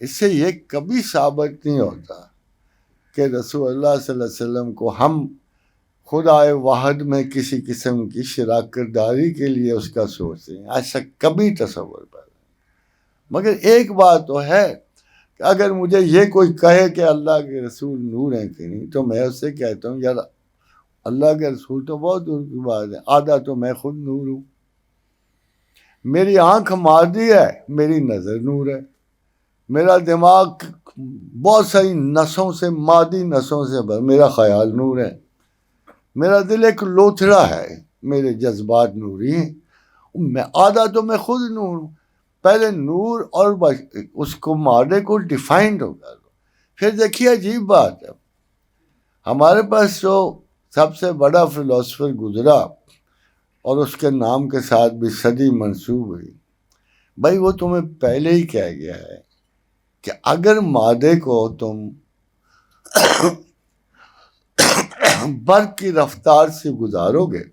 اس سے یہ کبھی ثابت نہیں ہوتا کہ رسول اللہ صلی اللہ علیہ وسلم کو ہم خدائے واحد میں کسی قسم کی شراکت داری کے لیے اس کا سوچتے ہیں، ایسا کبھی تصور پیدا نہیں۔ مگر ایک بات تو ہے کہ اگر مجھے یہ کوئی کہے کہ اللہ کے رسول نور ہیں کہ نہیں، تو میں اس سے کہتا ہوں یار اللہ کے رسول تو بہت دور کی بات ہے، آدھا تو میں خود نور ہوں۔ میری آنکھ مادی ہے، میری نظر نور ہے، میرا دماغ بہت ساری نسوں سے، مادی نسوں سے میرا خیال نور ہے، میرا دل ایک لوتھڑا ہے، میرے جذبات نوری ہیں، میں آدھا تو میں خود نور ہوں۔ پہلے نور اور اس کو مادے کو ڈیفائنڈ ہوگا۔ پھر دیکھیے عجیب بات ہے، ہمارے پاس جو سب سے بڑا فلاسفر گزرا اور اس کے نام کے ساتھ بھی صدی منسوب ہوئی، بھائی وہ تمہیں پہلے ہی کہہ گیا ہے کہ اگر مادے کو تم برق کی رفتار سے گزارو گے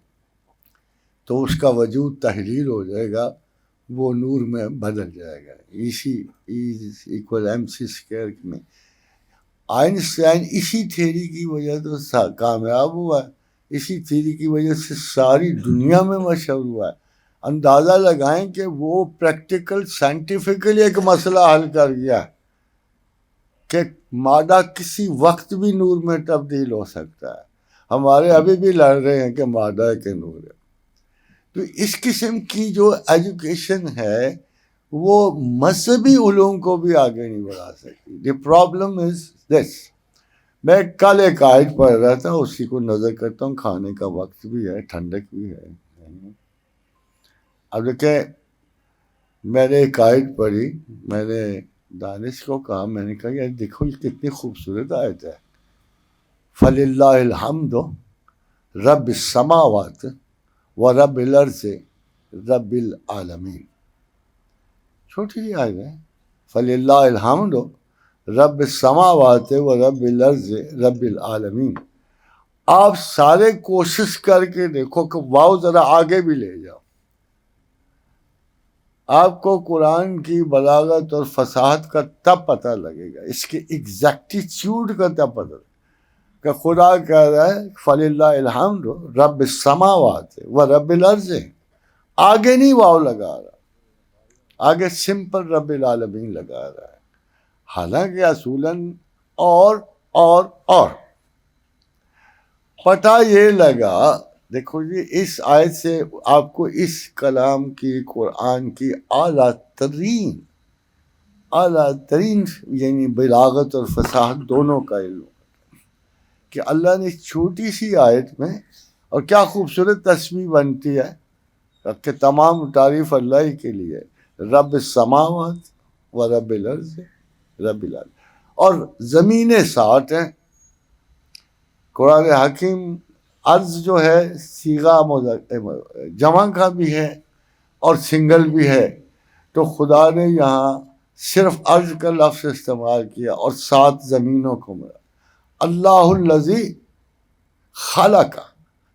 تو اس کا وجود تحلیل ہو جائے گا، وہ نور میں بدل جائے گا۔ اسی E=mc² میں آئنسٹائن اسی تھیوری کی وجہ تو کامیاب ہوا ہے، اسی تھیوری کی وجہ سے ساری دنیا میں مشہور ہوا ہے۔ اندازہ لگائیں کہ وہ پریکٹیکل سائنٹیفکلی ایک مسئلہ حل کر گیا کہ مادہ کسی وقت بھی نور میں تبدیل ہو سکتا ہے۔ ہمارے ابھی بھی لڑ رہے ہیں کہ مادہ ہے کہ نور ہے۔ تو اس قسم کی جو ایجوکیشن ہے وہ مذہبی علوم کو بھی آگے نہیں بڑھا سکتی۔ دی پرابلم از دس۔ میں کل ایک آیت پڑھ رہا تھا، اسی کو نظر کرتا ہوں، کھانے کا وقت بھی ہے، ٹھنڈک بھی ہے۔ اب دیکھیں، میں نے ایک آیت پڑھی، میں نے دانش کو کہا، میں نے کہا یار دیکھو یہ کتنی خوبصورت آیت ہے، فَلِلَّهِ الْحَمْدُ رَبِّ السَّمَاوَاتِ وَرَبِّ الْأَرْضِ رَبِّ الْعَالَمِينَ۔ چھوٹی سی آیت ہے، فَلِلَّهِ الْحَمْدُ رَبِّ السَّمَاوَاتِ وَرَبِّ الْأَرْضِ رَبِّ الْعَالَمِينَ۔ آپ سارے کوشش کر کے دیکھو کہ واؤ ذرا آگے بھی لے جاؤ، آپ کو قرآن کی بلاغت اور فصاحت کا تب پتہ لگے گا، اس کے ایگزیکٹیچیوڈ کا تب پتہ لگے گا کہ خدا کہہ رہا ہے فَلِلَّهِ الْحَمْدُ رَبِّ السَّمَاوَاتِ وَرَبِّ الْأَرْضِ، آگے نہیں واؤ لگا رہا، آگے سمپل رب العالمین لگا رہا ہے، حالانکہ اصولاً اور پتہ یہ لگا۔ دیکھو جی، اس آیت سے آپ کو اس کلام کی، قرآن کی اعلیٰ ترین یعنی بلاغت اور فصاحت دونوں کا علم کہ اللہ نے چھوٹی سی آیت میں، اور کیا خوبصورت تسبیح بنتی ہے کہ تمام تعریف اللہ ہی کے لیے، رب السماوات و رب الارض رب العالمین، اور زمینیں 7 ہیں۔ قرآن حکیم عرض جو ہے صیغہ جمع کا بھی ہے اور سنگل بھی ہے، تو خدا نے یہاں صرف عرض کا لفظ استعمال کیا اور 7 زمینوں کو ملا۔ اللہ الذی خلق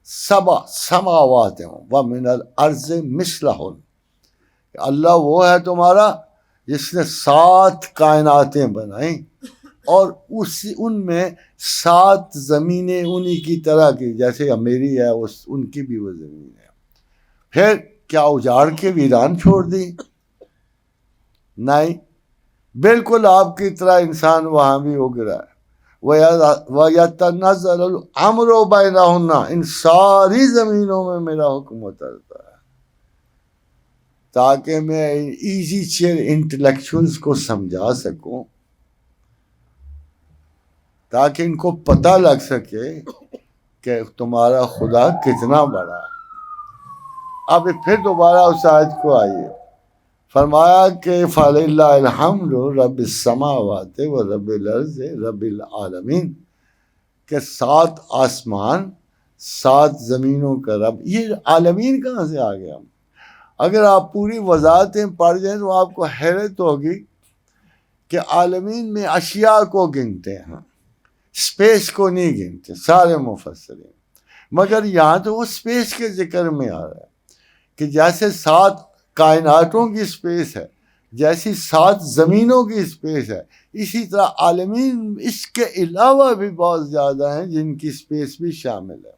7 سماوات ومن الارض مثلہن، اللہ وہ ہے تمہارا جس نے 7 کائناتیں بنائیں اور ان میں 7 زمینیں انہی کی طرح کی، جیسے میری ہے ان کی بھی وہ زمین ہے۔ پھر کیا اجاڑ کے ویران چھوڑ دی؟ نہیں، بالکل آپ کی طرح انسان وہاں بھی اگ رہا ہے۔ وَيَتَنَزَّلُ الْأَمْرُ بَيْنَهُنَّ، ان ساری زمینوں میں میرا حکم اترتا ہے تاکہ میں ایزی چیئر انٹلیکچوئلز کو سمجھا سکوں، تاکہ ان کو پتہ لگ سکے کہ تمہارا خدا کتنا بڑا ہے۔ اب پھر دوبارہ اس آیت کو آئیے، فرمایا کہ فَلِلَّهِ الْحَمْدُ رَبِّ السَّمَاوَاتِ وَرَبِّ الْأَرْضِ رَبِّ الْعَالَمِينَ، کہ 7 آسمان 7 زمینوں کا رب۔ یہ عالمین کہاں سے آ گیا؟ اگر آپ پوری وضاحتیں پڑھ جائیں تو آپ کو حیرت ہوگی کہ عالمین میں اشیاء کو گنتے ہیں، اسپیس کو نہیں گنتے سارے مفسرین۔ مگر یہاں تو وہ سپیس کے ذکر میں آ رہا ہے کہ جیسے 7 کائناتوں کی سپیس ہے، جیسی 7 زمینوں کی سپیس ہے، اسی طرح عالمین اس کے علاوہ بھی بہت زیادہ ہیں جن کی سپیس بھی شامل ہے۔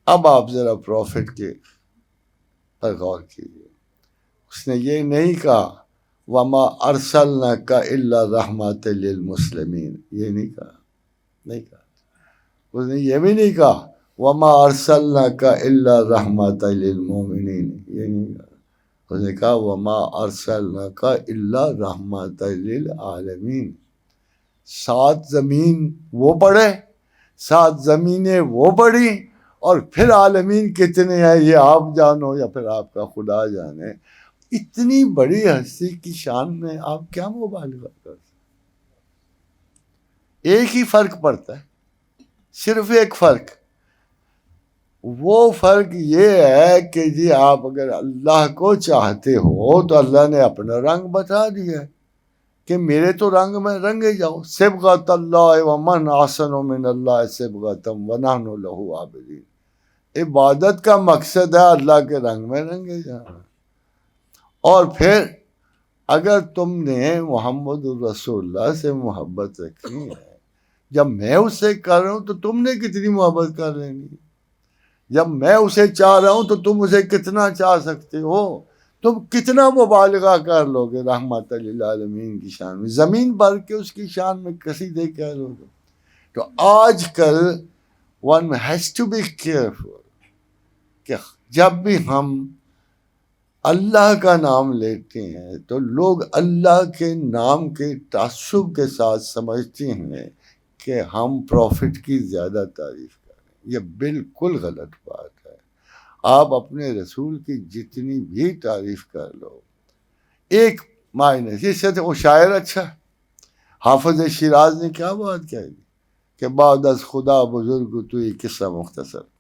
اب آپ ذرا پروفٹ کے پر غور کیجیے، اس نے یہ نہیں کہا وَمَا أَرْسَلْنَاكَ إِلَّا رَحْمَةً لِّلْمُسْلِمِينَ، یہ نہیں کہا، اس نے یہ بھی نہیں کہا وَمَا أَرْسَلْنَاكَ إِلَّا رَحْمَةً لِّلْمُؤْمِنِينَ، یہ نہیں کہا، اس نے کہا وَمَا أَرْسَلْنَاكَ إِلَّا رَحْمَةً لِّلْعَالَمِينَ۔ 7 زمین وہ پڑھے، 7 زمینیں وہ پڑھی، اور پھر عالمین کتنے ہیں یہ آپ جانو یا پھر آپ کا خدا جانے۔ اتنی بڑی ہستی کی شان میں آپ کیا مبالغہ کر سکتے؟ ایک ہی فرق پڑتا ہے، صرف ایک فرق، وہ فرق یہ ہے کہ جی آپ اگر اللہ کو چاہتے ہو تو اللہ نے اپنا رنگ بتا دیا ہے کہ میرے تو رنگ میں رنگے جاؤ، صبغۃ اللہ ومن احسن من اللہ صبغۃ ونحن لہ عابدین۔ عبادت کا مقصد ہے اللہ کے رنگ میں رنگے جانا۔ اور پھر اگر تم نے محمد الرسول اللہ سے محبت رکھنی ہے، جب میں اس سے کر رہا ہوں تو تم نے کتنی محبت کر لینی ہے، جب میں اسے چاہ رہا ہوں تو تم اسے کتنا چاہ سکتے ہو، تم کتنا مبالغہ کر لو گے رحمت للعالمین کی شان میں، زمین بھر کے اس کی شان میں قصیدے کہہ لو گے۔ تو آج کل one has to be careful کہ جب بھی ہم اللہ کا نام لیتے ہیں تو لوگ اللہ کے نام کے تعصب کے ساتھ سمجھتے ہیں کہ ہم پروفٹ کی زیادہ تعریف کریں۔ یہ بالکل غلط بات ہے۔ آپ اپنے رسول کی جتنی بھی تعریف کر لو، ایک معنی جس سے وہ شاعر اچھا ہے، حافظ شیراز نے کیا بات کہی کہ بعد از خدا بزرگ تو یہ قصہ مختصر،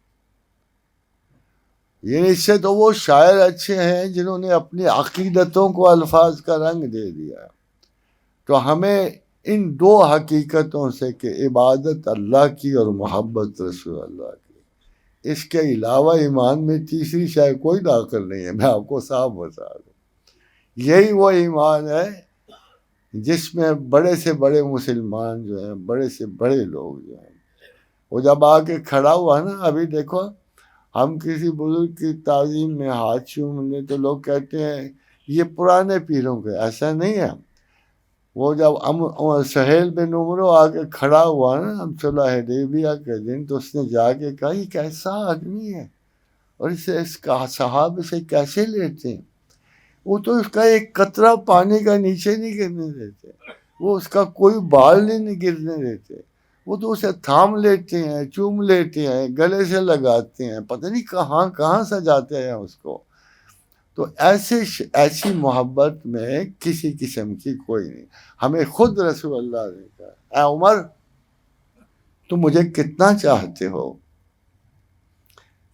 یہ اس سے تو وہ شاعر اچھے ہیں جنہوں نے اپنی عقیدتوں کو الفاظ کا رنگ دے دیا۔ تو ہمیں ان 2 حقیقتوں سے کہ عبادت اللہ کی اور محبت رسول اللہ کی، اس کے علاوہ ایمان میں تیسری شے کوئی داخل نہیں ہے، میں آپ کو صاف بتا دوں۔ یہی وہ ایمان ہے جس میں بڑے سے بڑے مسلمان جو ہیں، بڑے سے بڑے لوگ جو ہیں، وہ جب آ کے کھڑا ہوا نا، ابھی دیکھو ہم کسی بزرگ کی تعظیم میں ہاتھ چوم لیں تو لوگ کہتے ہیں یہ پرانے پیروں کے، ایسا نہیں ہے۔ وہ جب سہیل بن عمرو آ کے کھڑا ہوا نا صلح حدیبیہ کے دن، تو اس نے جا کے کہا یہ کیسا آدمی ہے اور اسے اس کا صحابہ سے کیسے لیتے ہیں، وہ تو اس کا ایک قطرہ پانی کا نیچے نہیں گرنے دیتے، وہ اس کا کوئی بال نہیں گرنے دیتے، وہ تو اسے تھام لیتے ہیں، چوم لیتے ہیں، گلے سے لگاتے ہیں، پتہ نہیں کہاں کہاں سجاتے ہیں اس کو۔ تو ایسی محبت میں کسی قسم کی کوئی نہیں۔ ہمیں خود رسول اللہ نے کہا اے عمر تم مجھے کتنا چاہتے ہو؟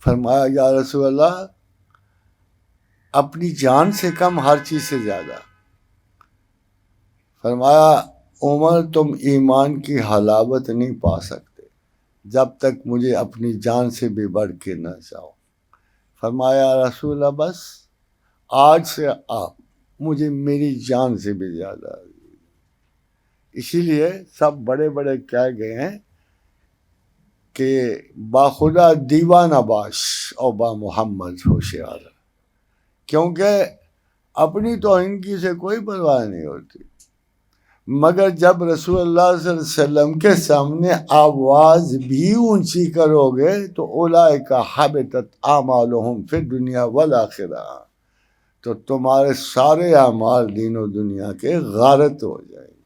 فرمایا یا رسول اللہ اپنی جان سے کم، ہر چیز سے زیادہ۔ فرمایا عمر تم ایمان کی حلاوت نہیں پا سکتے جب تک مجھے اپنی جان سے بھی بڑھ کے نہ چاہو۔ فرمایا رسول اللہ بس آج سے آپ مجھے میری جان سے بھی زیادہ۔ اسی لیے سب بڑے بڑے کہہ گئے ہیں کہ باخدا دیوانہ باش اور با محمد ہوشیار، کیونکہ اپنی توہین سے کوئی پرواہ نہیں ہوتی، مگر جب رسول اللہ صلی اللہ علیہ وسلم کے سامنے آواز بھی اونچی کرو گے تو اولئک حبطت اعمالهم فی الدنیا والآخرہ، تو تمہارے سارے اعمال دین و دنیا کے غارت ہو جائیں گے۔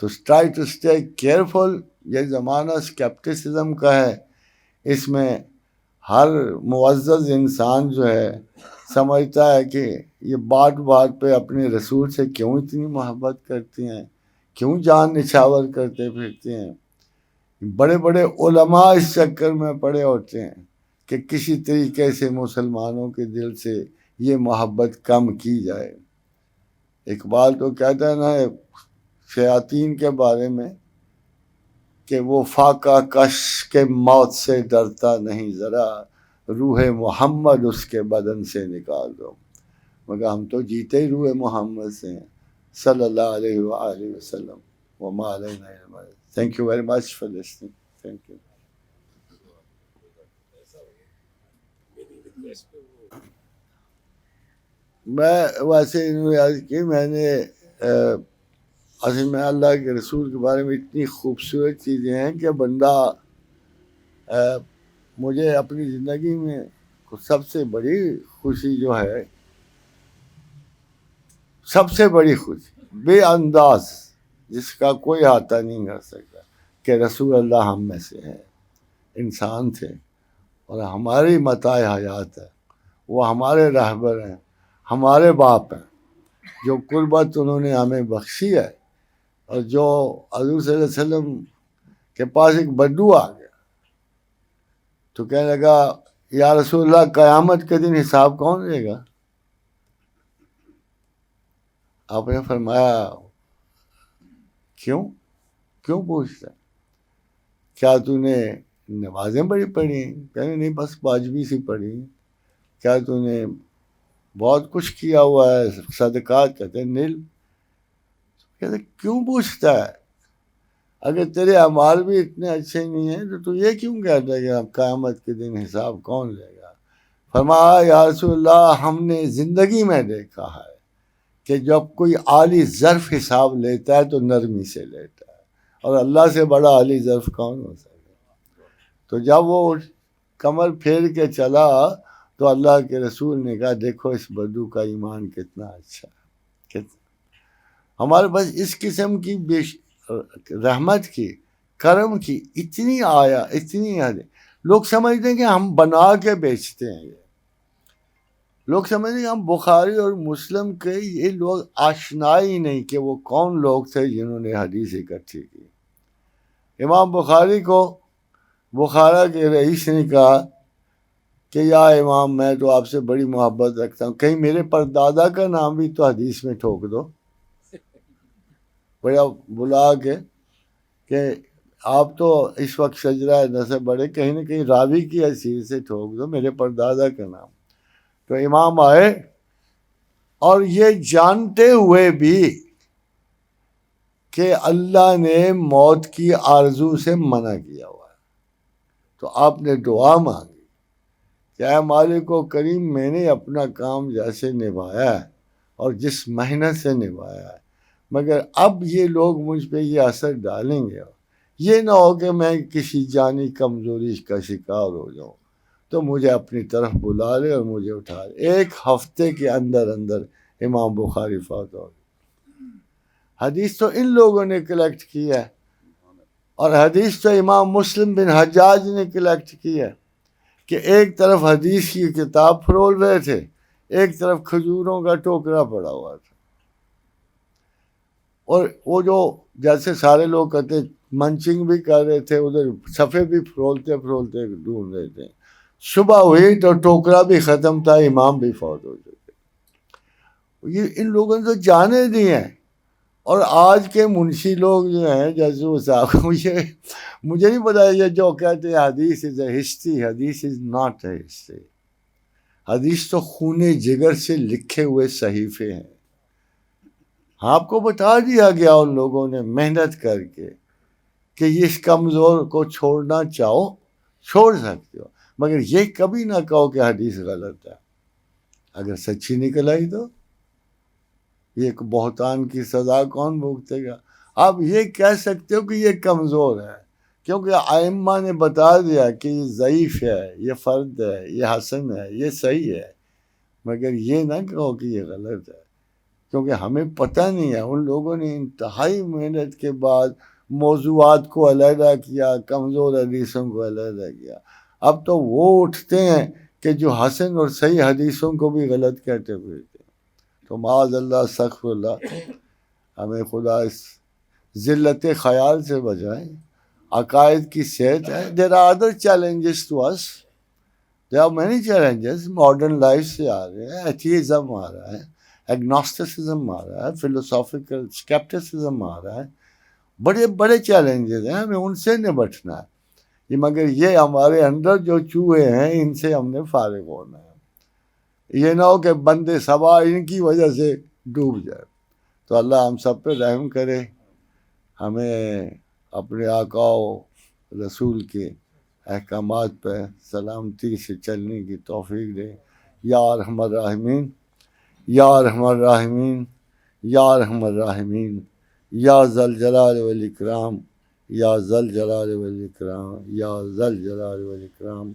تو ٹرائی ٹو اسٹے کیئرفل۔ یہ زمانہ اسکیپٹسزم کا ہے، اس میں ہر معزز انسان جو ہے سمجھتا ہے کہ یہ بات بات پہ اپنے رسول سے کیوں اتنی محبت کرتے ہیں، کیوں جان نچھاور کرتے پھرتے ہیں۔ بڑے بڑے علماء اس چکر میں پڑے ہوتے ہیں کہ کسی طریقے سے مسلمانوں کے دل سے یہ محبت کم کی جائے۔ اقبال تو کہتا ہے نا شیاطین کے بارے میں کہ وہ فاقہ کش کے موت سے ڈرتا نہیں ذرا، روح محمد اس کے بدن سے نکال دو. مگر ہم تو جیتے ہی روح محمد سے ہیں صلی اللہ علیہ وآلہ وسلم. وما علینا الا البلاغ. Thank you very much for listening. Thank you. میں ویسے کہ میں نے اصل میں اللہ کے رسول کے بارے میں اتنی خوبصورت چیزیں ہیں کہ بندہ مجھے اپنی زندگی میں سب سے بڑی خوشی جو ہے، سب سے بڑی خوشی بے انداز جس کا کوئی احاطہ نہیں کر سکتا، کہ رسول اللہ ہم میں سے ہیں، انسان تھے اور ہماری متاع حیات ہے، وہ ہمارے رہبر ہیں، ہمارے باپ ہیں، جو قربت انہوں نے ہمیں بخشی ہے. اور جو حضور صلی اللہ علیہ وسلم کے پاس ایک بدو آ گیا تو کہنے لگا یا رسول اللہ قیامت کے دن حساب کون دے گا؟ آپ نے فرمایا کیوں پوچھتا ہے؟ کیا تو نے نمازیں بڑی پڑھی ہیں؟ کہنے نہیں بس واجبی سی پڑھی. کیا تو نے بہت کچھ کیا ہوا ہے صدقات؟ کہتے ہیں نیل. کہتے کیوں پوچھتا ہے؟ اگر تیرے اعمال بھی اتنے اچھے نہیں ہیں تو یہ کیوں کہتا ہے کہ قیامت کے دن حساب کون لے گا؟ فرمایا یا رسول اللہ ہم نے زندگی میں دیکھا ہے کہ جب کوئی عالی ظرف حساب لیتا ہے تو نرمی سے لیتا ہے، اور اللہ سے بڑا عالی ظرف کون ہو سکتا ہے؟ تو جب وہ کمر پھیر کے چلا تو اللہ کے رسول نے کہا دیکھو اس بدو کا ایمان کتنا اچھا ہے. ہمارے پاس اس قسم کی رحمت کی، کرم کی اتنی اتنی لوگ سمجھتے ہیں کہ ہم بنا کے بیچتے ہیں. لوگ سمجھتے ہیں کہ ہم بخاری اور مسلم کے، یہ لوگ آشنا ہی نہیں کہ وہ کون لوگ تھے جنہوں نے حدیث اکٹھی کی. امام بخاری کو بخارا کے رئیس نے کہا کہ یا امام میں تو آپ سے بڑی محبت رکھتا ہوں، کہیں میرے پردادا کا نام بھی تو حدیث میں ٹھوک دو. بڑا بلا کے کہ آپ تو اس وقت شجرہ نسب بڑے، کہیں نہ کہیں راوی کی حیثیت سے ٹھوک دو میرے پردادا کا نام. تو امام آئے اور یہ جانتے ہوئے بھی کہ اللہ نے موت کی آرزو سے منع کیا ہوا ہے، تو آپ نے دعا مانگی کہ اے مالک و کریم میں نے اپنا کام جیسے نبھایا ہے اور جس محنت سے نبھایا ہے، مگر اب یہ لوگ مجھ پہ یہ اثر ڈالیں گے، یہ نہ ہو کہ میں کسی جانی کمزوری کا شکار ہو جاؤں، تو مجھے اپنی طرف بلا لے اور مجھے اٹھا لے. 1 ہفتے کے اندر امام بخاری فوت ہو گئے. حدیث تو ان لوگوں نے کلیکٹ کی ہے، اور حدیث تو امام مسلم بن حجاج نے کلیکٹ کی ہے کہ ایک طرف حدیث کی کتاب پھرول رہے تھے، ایک طرف کھجوروں کا ٹوکرا پڑا ہوا تھا، اور وہ جو جیسے سارے لوگ کہتے منچنگ بھی کر رہے تھے، ادھر صفحے بھی پھرولتے ڈھونڈ رہے تھے. صبح ہوئی تو ٹوکرا بھی ختم تھا، امام بھی فوت ہو چکے. یہ ان لوگوں نے تو جانے دی ہیں. اور آج کے منشی لوگ جو ہیں جیسے صاحب، مجھے نہیں پتا یہ جو کہتے ہیں حدیث از اے ہسٹری، حدیث از ناٹ اے ہسٹری. حدیث تو خون جگر سے لکھے ہوئے صحیفے ہیں. آپ کو بتا دیا گیا ان لوگوں نے محنت کر کے کہ اس کمزور کو چھوڑنا چاہو چھوڑ سکتے ہو، مگر یہ کبھی نہ کہو کہ حدیث غلط ہے. اگر سچی نکل آئی تو یہ بہتان کی سزا کون بھگتے گا؟ آپ یہ کہہ سکتے ہو کہ یہ کمزور ہے کیونکہ ائمہ نے بتا دیا کہ یہ ضعیف ہے، یہ فرد ہے، یہ حسن ہے، یہ صحیح ہے، مگر یہ نہ کہو کہ یہ غلط ہے، کیونکہ ہمیں پتہ نہیں ہے. ان لوگوں نے انتہائی محنت کے بعد موضوعات کو علیحدہ کیا، کمزور حدیثوں کو علیحدہ کیا. اب تو وہ اٹھتے ہیں کہ جو حسن اور صحیح حدیثوں کو بھی غلط کہتے ہوئے تھے. تو معاذ اللہ استغفر اللہ، ہمیں خدا اس ذلت خیال سے بچائیں. عقائد کی صحت ہے. There are other challenges to us. There are many challenges. Modern life سے آ رہے ہیں، ایتھیزم آ رہا ہے، ایگنوسٹسزم آ رہا ہے، فلوسافیکل اسکیپٹسزم آ رہا ہے، بڑے بڑے چیلنجز ہیں، ہمیں ان سے نمٹنا ہے، مگر یہ ہمارے اندر جو چوہے ہیں ان سے ہم نے فارغ ہونا ہے، یہ نہ ہو کہ بندے سوا ان کی وجہ سے ڈوب جائے۔ تو اللہ ہم سب پہ رحم کرے، ہمیں اپنے آقا و رسول کے احکامات پہ سلامتی سے چلنے کی توفیق دے، یا ارحم الراحمین، یا ارحم الراحمین، یا ارحم الراحمین، یا ذل جلال والاکرام، یا ذل جلال والاکرام، یا ذل جلال والاکرام،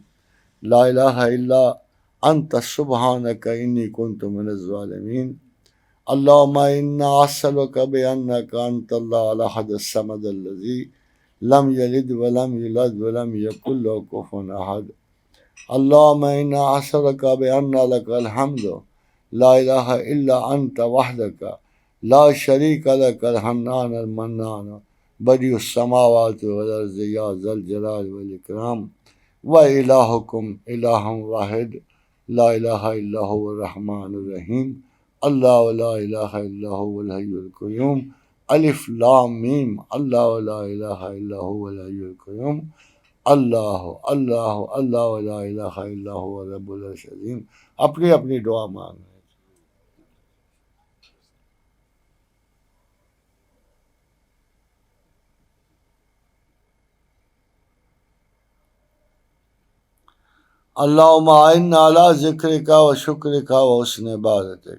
لا الہ الا انت سبحانک انی کنت من الظالمین۔ اللہم انا اسألک بانک انت اللہ الاحد الصمد الذی لم یلد ولم یولد ولم یکن لہ کفوا احد۔ اللہم انا اسألک بان لک الحمد لا الہ الا انت وحدک لا شریک لک الحنان المنان بدیع السماوات والارض یا ذا الجلال والاکرام، و الہکم الہ واحد لا الہ الا هو الرحمن الرحیم، اللہ لا الہ الا هو الحی القیوم، الف لام میم، اللہ لا الہ الا هو الحی القیوم، اللہ اللہ اللہ لا الہ الا هو رب العرش العظیم۔ اپنی اپنی دعا مانگ رہے ہیں۔ اللہم اعنا علی ذکرک و شکرک و حسن عبادتک،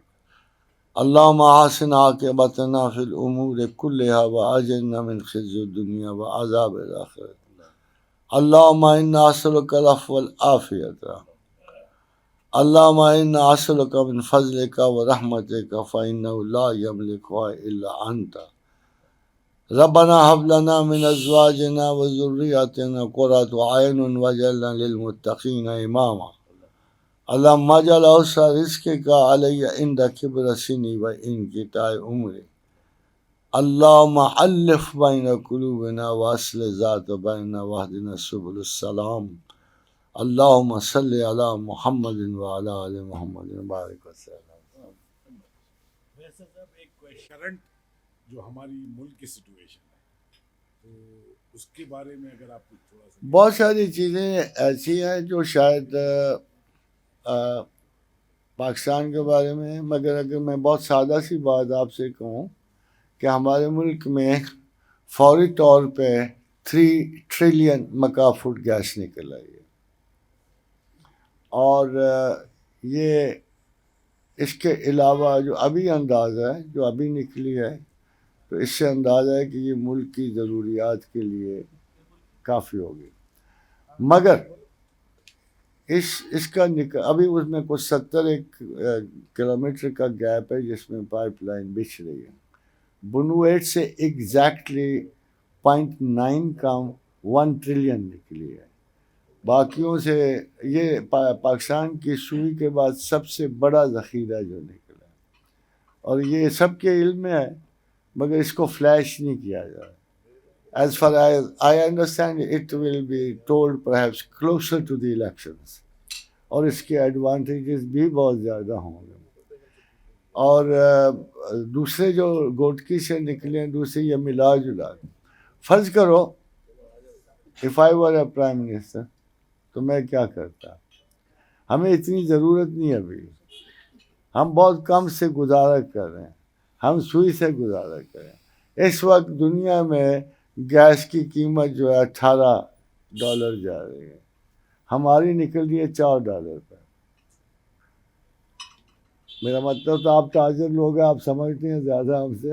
اللہم احسن عاقبتنا فی الامور کلها و اجرنا من خزی الدنیا و عذاب الاخرہ، اللہم انا اسألک العفو والعافیۃ، اللہم انا اسألک من فضلک و رحمتک فانہ لا یملکها الا انت، ربنا هب لنا من ازواجنا و ذریاتنا قرۃ اعین واجعلنا للمتقین اماما، اللہم اجعل اوسع رزقک علی عند کبر سنی و انقطاع عمری، اللہم الف بین قلوبنا واصلح ذات بیننا واہدنا سبل السلام، اللہم صلی علی محمد وعلی آل محمد وبارک وسلم۔ ویسے صاحب ایک کرنٹ جو ہماری ملک کی سچویشن ہے تو اس کے بارے میں اگر آپ کچھ تھوڑا سا بہت ساری چیزیں ایسی ہیں جو شاید پاکستان کے بارے میں، مگر اگر میں بہت سادہ سی بات آپ سے کہوں کہ ہمارے ملک میں فوری طور پہ 3 ٹریلین مکعب فٹ گیس نکل آئی ہے، اور یہ اس کے علاوہ جو ابھی اندازہ ہے، جو ابھی نکلی ہے، تو اس سے اندازہ ہے کہ یہ ملک کی ضروریات کے لیے کافی ہوگی، مگر اس کا ابھی اس میں کچھ 70 کلومیٹر کا گیپ ہے جس میں پائپ لائن بچھ رہی ہے، بنویٹ سے ایگزیکٹلی 0.9 کا 1 ٹریلین نکلی ہے، باقیوں سے یہ پاکستان کی سوئی کے بعد سب سے بڑا ذخیرہ جو نکلا ہے، اور یہ سب کے علم میں ہے مگر اس کو فلیش نہیں کیا جا رہا۔ As far as I understand, it will be told perhaps closer to the elections، اور اس کے ایڈوانٹیجز بھی بہت زیادہ ہوں گے، اور دوسرے جو گوٹکی سے نکلے ہیں دوسرے یہ ملا جلا، فرض کرو if I were a prime minister تو میں کیا کرتا، ہمیں اتنی ضرورت نہیں ابھی، ہم بہت کم سے گزارا کر رہے ہیں، ہم سوئی سے گزارا کر رہے ہیں۔ اس وقت دنیا میں گیس کی قیمت جو ہے $18 جا رہی ہے، ہماری نکل رہی ہے $4 پر۔ میرا مطلب تو آپ تاجر لوگ ہیں، آپ سمجھتے ہیں زیادہ ہم سے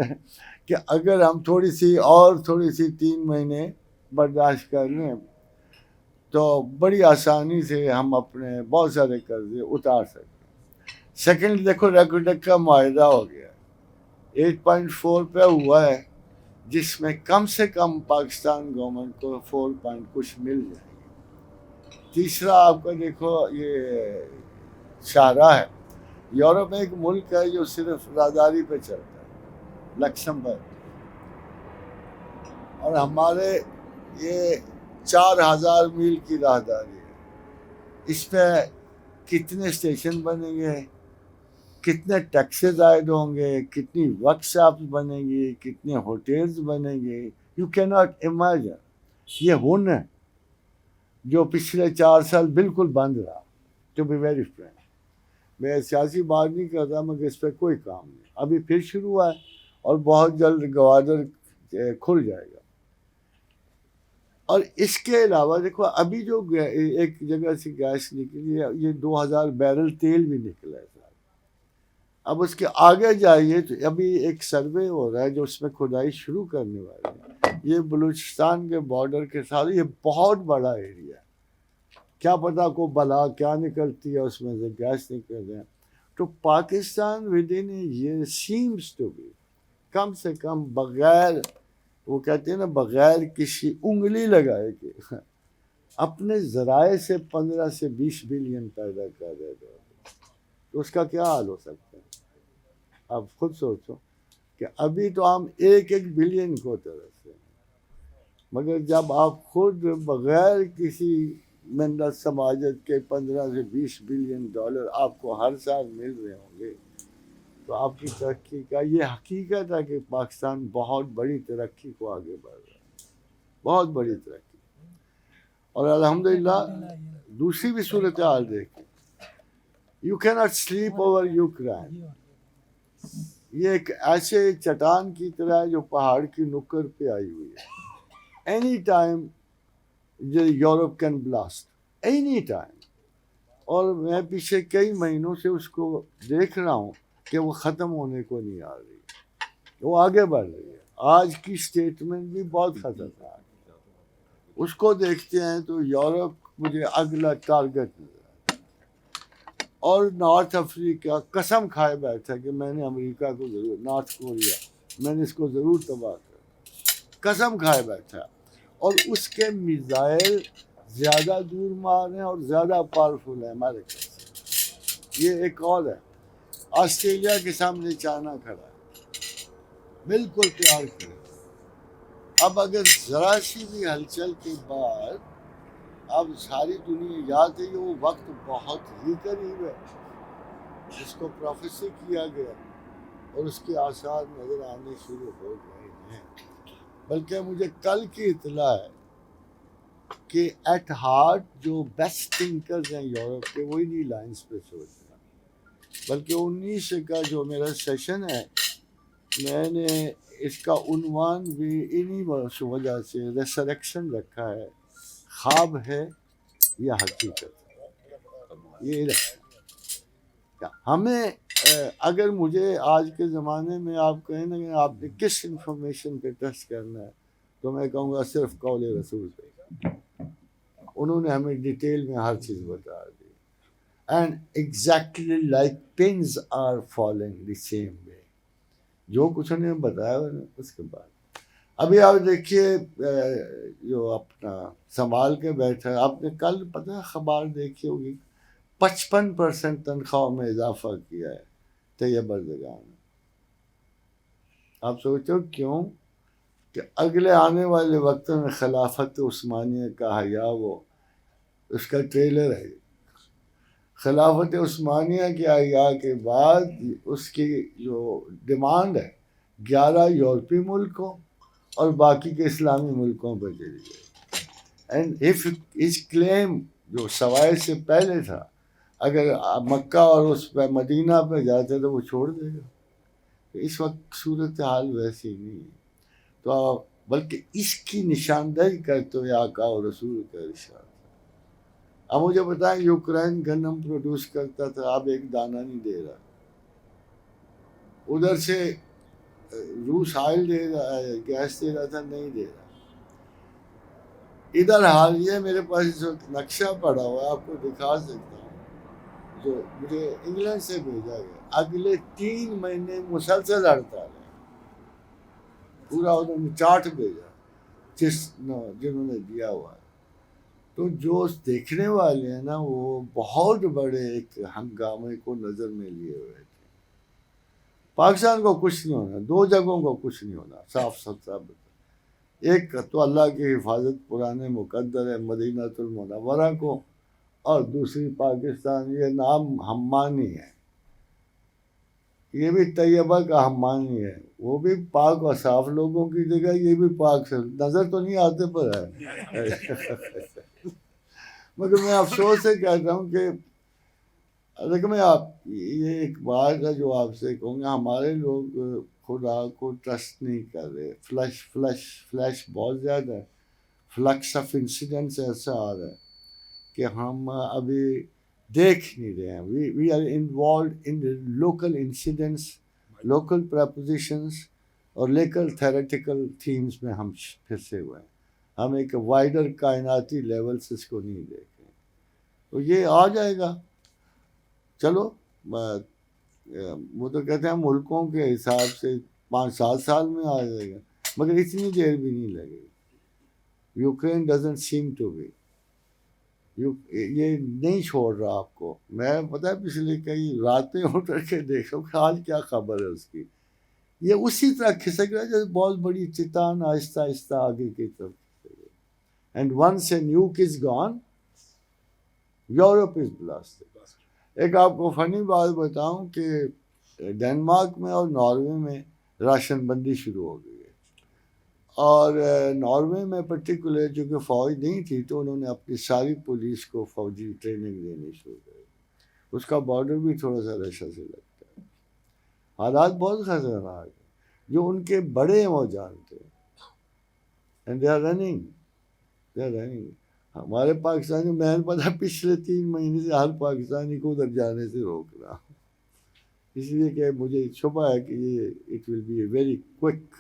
کہ اگر ہم تھوڑی سی 3 مہینے برداشت کر لیں تو بڑی آسانی سے ہم اپنے بہت سارے قرضے اتار سکتے ہیں۔ سیکنڈ دیکھو ریگولیٹر کا معاہدہ ہو گیا 8.4 پہ ہوا ہے، جس میں کم سے کم پاکستان گورنمنٹ کو 4 کچھ مل جائے گی۔ تیسرا آپ کا دیکھو یہ شاہراہ ہے، یورپ میں ایک ملک ہے جو صرف راہداری پہ چلتا ہے، لکسمبرگ، اور ہمارے یہ 4000 میل کی راہداری ہے، اس پہ کتنے اسٹیشن بنیں گے، کتنے ٹیکسز عائد ہوں گے، کتنی ورک شاپس بنیں گی، کتنے ہوٹلز بنیں گے، یو کی ناٹ امیجن. یہ ہن ہے جو پچھلے 4 سال بالکل بند رہا. ٹو بی ویری فرینک, میں سیاسی بات نہیں کرتا, مگر اس پہ کوئی کام نہیں. ابھی پھر شروع ہوا ہے اور بہت جلد گوادر کھل جائے گا. اور اس کے علاوہ دیکھو ابھی جو ایک جگہ سے گیس نکلی ہے, یہ 2000 بیرل تیل بھی نکلا ہے. اب اس کے آگے جائیے تو ابھی ایک سروے ہو رہا ہے جو اس میں کھدائی شروع کرنے والے ہیں. یہ بلوچستان کے بارڈر کے ساتھ یہ بہت بڑا ایریا ہے. کیا پتا کو بلا کیا نکلتی ہے اس میں سے, گیس نکل رہے ہیں. تو پاکستان ود ان یہ سیمس ٹو بی کم سے کم بغیر, وہ کہتے ہیں نا, بغیر کسی انگلی لگائے کہ اپنے ذرائع سے 15 سے 20 بلین پیدا کر رہے تھے. تو اس کا کیا حال ہو سکتا ہے؟ آپ خود سوچو کہ ابھی تو ہم 1 بلین کو ترستے ہیں, مگر جب آپ خود بغیر کسی منت سماجت کے 15 سے 20 بلین ڈالر آپ کو ہر سال مل رہے ہوں گے, تو آپ کی ترقی کا یہ حقیقت ہے کہ پاکستان بہت بڑی ترقی کو آگے بڑھ رہا ہے, بہت بڑی ترقی. اور الحمدللہ دوسری بھی صورتحال دیکھیں, یو کی ناٹ سلیپ اوور یوکرین. یہ ایک ایسے چٹان کی طرح ہے جو پہاڑ کی نکر پہ آئی ہوئی ہے. Any time Europe can blast, any time. اور میں پیچھے کئی مہینوں سے اس کو دیکھ رہا ہوں کہ وہ ختم ہونے کو نہیں آ رہی, وہ آگے بڑھ رہی ہے. آج کی سٹیٹمنٹ بھی بہت خطرناک ہے. اس کو دیکھتے ہیں تو یورپ مجھے اگلا ٹارگٹ نظر. اور نارتھ افریقہ قسم کھائے بیٹھا کہ میں نے امریکہ کو ضرور, نارتھ کوریا میں نے اس کو ضرور تباہ کر, قسم کھائے بیٹھا. اور اس کے میزائل زیادہ دور مار ہیں اور زیادہ پاورفل ہیں ہمارے سے. یہ ایک اور ہے, آسٹریلیا کے سامنے چائنا کھڑا ہے, بالکل تیار کھڑا. اب اگر ذرا سی بھی ہلچل کے بعد اب ساری دنیا یاد ہے کہ وہ وقت بہت ہی قریب ہے جس کو پروفیسی کیا گیا, اور اس کے آثار نظر آنے شروع ہو گئے ہیں. بلکہ مجھے کل کی اطلاع ہے کہ ایٹ ہارٹ جو بیسٹ تھنکرز ہیں یورپ کے, وہی نہیں لائنس پہ سوچ رہا. بلکہ 19 کا جو میرا سیشن ہے, میں نے اس کا عنوان بھی انہی وجہ سے ریسریکشن رکھا ہے, خواب ہے یا حقیقت. یہ ہمیں اگر مجھے آج کے زمانے میں آپ کہیں نا کہ آپ نے کس انفارمیشن پہ ٹچ کرنا ہے, تو میں کہوں گا صرف قول رسول پہ. انہوں نے ہمیں ڈیٹیل میں ہر چیز بتا دی. And exactly like pins are falling the same way, جو کچھ انہوں نے بتایا اس کے بعد. ابھی آپ دیکھیے جو اپنا سنبھال کے بیٹھا ہے, آپ نے کل پتہ خبر دیکھی ہوگی 55% تنخواہ میں اضافہ کیا ہے طیب اردگان نے. آپ سوچو کیوں؟ کہ اگلے آنے والے وقت میں خلافت عثمانیہ کا حیا, وہ اس کا ٹریلر ہے. خلافت عثمانیہ کے حیا کے بعد اس کی جو ڈیمانڈ ہے 11 یورپی ملکوں اور باقی کے اسلامی ملکوں پہ چلی گئی. اینڈ اف اس کلیم جو سوائے سے پہلے تھا, اگر مکہ اور اس پہ مدینہ پہ جاتے تو وہ چھوڑ دے گا. اس وقت صورتحال ویسی نہیں ہے, تو بلکہ اس کی نشاندہی کرتے ہوئے آقا اور رسول کا ارشاد. اب مجھے بتائیں, یوکرین گندم پروڈیوس کرتا تھا, اب ایک دانہ نہیں دے رہا. ادھر سے روس آئل دے رہا ہے, گیس دے رہا تھا, نہیں دے رہا. ادھر حال یہ میرے پاس اس وقت نقشہ پڑا ہوا ہے, آپ کو دکھا سکتا ہوں, جو مجھے انگلینڈ سے بھیجا گیا. اگلے 3 مہینے مسلسل ہڑتال ہے, پورا انہوں نے چارٹ بھیجا جنہوں نے دیا ہوا ہے. تو جو دیکھنے والے ہیں نا, وہ بہت بڑے ایک ہنگامے کو نظر میں لیے ہوئے تھے. پاکستان کو کچھ نہیں ہونا, 2 جگہوں کو کچھ نہیں ہونا, صاف ستھرا. ایک تو اللہ کی حفاظت پرانے مقدر ہے مدینہ المنورہ کو, اور دوسری پاکستان, یہ نام ہمانی ہے. یہ بھی طیبہ کا حمانی ہے، وہ بھی پاک اور صاف لوگوں کی جگہ، یہ بھی پاک سے نظر تو نہیں آتے پر ہے مگر میں افسوس سے کہتا ہوں کہ دیکھیں میں آپ یہ ایک بات ہے جو آپ سے کہوں گا، ہمارے لوگ خدا کو ٹرسٹ نہیں کر رہے، فلیش بہت زیادہ ہے، فلکس آف انسیڈنٹس ایسا آ رہا ہے کہ ہم ابھی دیکھ نہیں رہے ہیں، we are involved in local incidents, local propositions اور لیکل تھیریٹیکل تھیمز میں ہم پھنسے ہوئے ہیں، ہم ایک وائڈر کائناتی لیول سے اس کو نہیں دیکھ رہے، تو یہ آ جائے گا، چلو وہ تو کہتے ہیں ملکوں کے حساب سے 5-7 سال میں آ جائے گا، مگر اتنی دیر بھی نہیں لگے گی، Ukraine doesn't seem to be, یہ نہیں چھوڑ رہا آپ کو، میں پتہ ہے پچھلے کئی راتیں اٹھ کے دیکھا کہ آج کیا خبر ہے اس کی، یہ اسی طرح کھسک رہا ہے جیسے بہت بڑی چٹان آہستہ آہستہ آگے کی طرف کھسک رہی ہے، and once a nuke is gone Europe is blasted. ایک آپ کو فنی بات بتاؤں کہ ڈنمارک میں اور ناروے میں راشن بندی شروع ہو گئی ہے، اور ناروے میں پرٹیکولر جو کہ فوج نہیں تھی تو انہوں نے اپنی ساری پولیس کو فوجی ٹریننگ دینی شروع کر دی، اس کا بارڈر بھی تھوڑا سا رشا سے لگتا ہے، حالات بہت خطرناک ہیں، جو ان کے بڑے ہیں وہ جانتے ہیں، اینڈ دے آر رننگ، ہمارے پاکستانی میں نے پتا پچھلے 3 مہینے سے ہر پاکستانی کو ادھر جانے سے روک رہا ہوں، اس لیے کہ مجھے شبہ ہے کہ یہ it will be a very quick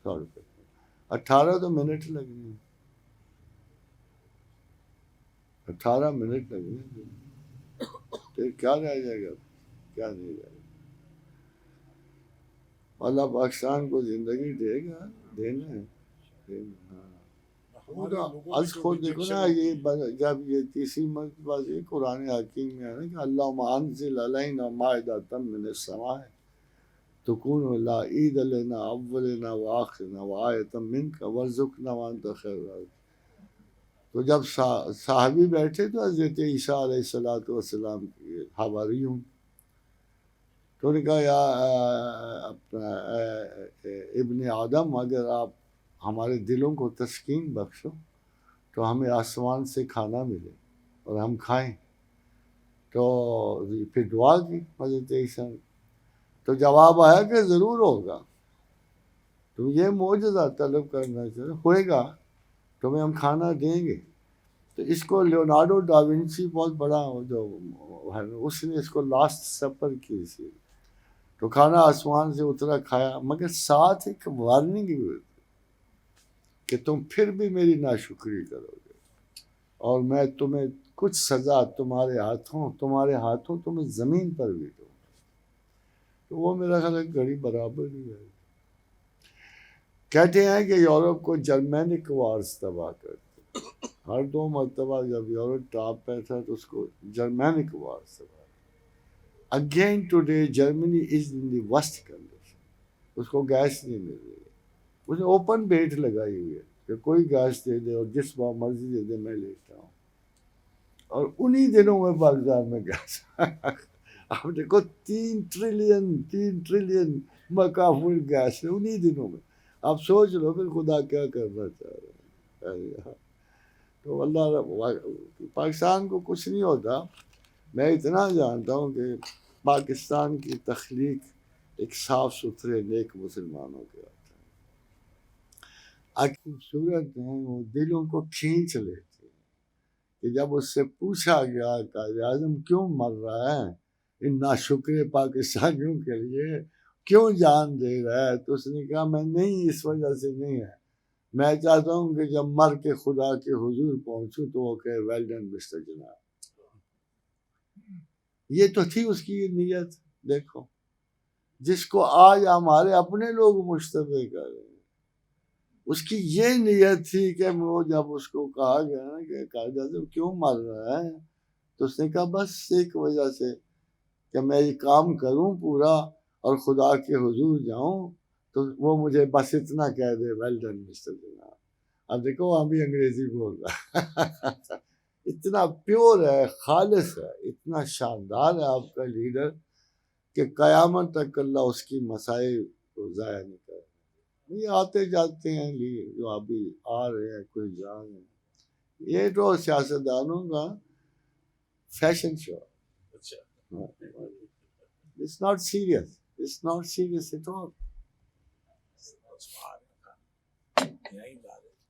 sort, 18 تو منٹ لگنے ہیں، 18 منٹ لگنے ہیں، پھر کیا رہ جائے گا، کیا نہیں رہے گا، اللہ پاکستان کو زندگی دے گا، دینا ہے، ہاں از خود دیکھو نا، یہ جب یہ تیسری مرتبہ سے قرآن حکیم میں ہے نا کہ اللہم انزل علینا مائدۃ من السماء تکون لا عید لنا اولنا وآخرنا وآیۃ منک وارزقنا وانت خیر الرازقین، تو جب صحابی بیٹھے تو حضرت عیسیٰ علیہ السلام کے حواریوں تو انہوں نے کہا یا اپنا ابن آدم، اگر آپ ہمارے دلوں کو تسکین بخشو تو ہمیں آسمان سے کھانا ملے اور ہم کھائیں، تو پھر دعا کی حضرت عیسیٰ نے، تو جواب آیا کہ ضرور ہوگا، تم یہ معجزہ طلب کرنا چاہیے، ہوئے گا تمہیں ہم کھانا دیں گے، تو اس کو لیونارڈو ڈاونسی بہت بڑا جو ہے اس نے اس کو لاسٹ سپر کی سی، تو کھانا آسمان سے اترا، کھایا، مگر ساتھ ایک وارننگ بھی ہوئی کہ تم پھر بھی میری ناشکری کرو گے اور میں تمہیں کچھ سزا تمہارے ہاتھوں تمہیں زمین پر بھی دوں، تو وہ میرا خیال ہے گھڑی برابر ہی ہے۔ کہتے ہیں کہ یورپ کو جرمینک وارز تباہ کرتے، ہر 2 مرتبہ جب یورپ ٹاپ پہ تھا تو اس کو جرمینک وارز تباہ، again today Germany is in the worst condition, اس کو گیس نہیں مل رہی، اس نے اوپن بیٹ لگائی ہوئی ہے کہ کوئی گیس دے دے اور جس بار مرضی دے دے میں لیتا ہوں، اور انہی دنوں میں پاکستان میں گیس آپ دیکھو 3 ٹریلین مقافل گیس ہے انہی دنوں میں، آپ سوچ لو پھر خدا کیا کرنا چاہ رہے ہیں، تو اللہ پاکستان کو کچھ نہیں ہوتا، میں اتنا جانتا ہوں کہ پاکستان کی تخلیق ایک صاف ستھرے نیک مسلمانوں کے ہاتھ ہے، خوبصورت ہیں، وہ دلوں کو کھینچ لیتے ہیں، کہ جب اس سے پوچھا گیا قائد اعظم کیوں مر رہا ہے ان ناشکر پاکستانیوں کے لیے، کیوں جان دے رہا ہے، تو اس نے کہا میں نہیں، اس وجہ سے نہیں ہے، میں چاہتا ہوں کہ جب مر کے خدا کے حضور پہنچوں تو وہ کہے ویل ڈن مسٹر جناب، یہ تو تھی اس کی نیت، دیکھو جس کو آج ہمارے اپنے لوگ مشتبہ کر رہے ہیں، اس کی یہ نیت تھی کہ وہ جب اس کو کہا گیا نا کہ قائد اعظم کیوں مر رہا ہے، تو اس نے کہا بس ایک وجہ سے کہ میں یہ کام کروں پورا اور خدا کے حضور جاؤں تو وہ مجھے بس اتنا کہہ دے ویل ڈن مسٹر جناب، اب دیکھو وہاں بھی انگریزی بول رہا ہے اتنا پیور ہے، خالص ہے، اتنا شاندار ہے آپ کا لیڈر کہ قیامت تک اللہ اس کی مسائل کو ضائع نہیں کرے. یہ آتے جاتے ہیں لیے جو ابھی آ رہے ہیں کوئی جا رہے ہیں, یہ تو سیاستدانوں کا فیشن شو. اچھا It's not serious. It's not serious at all. یہی بات ہے.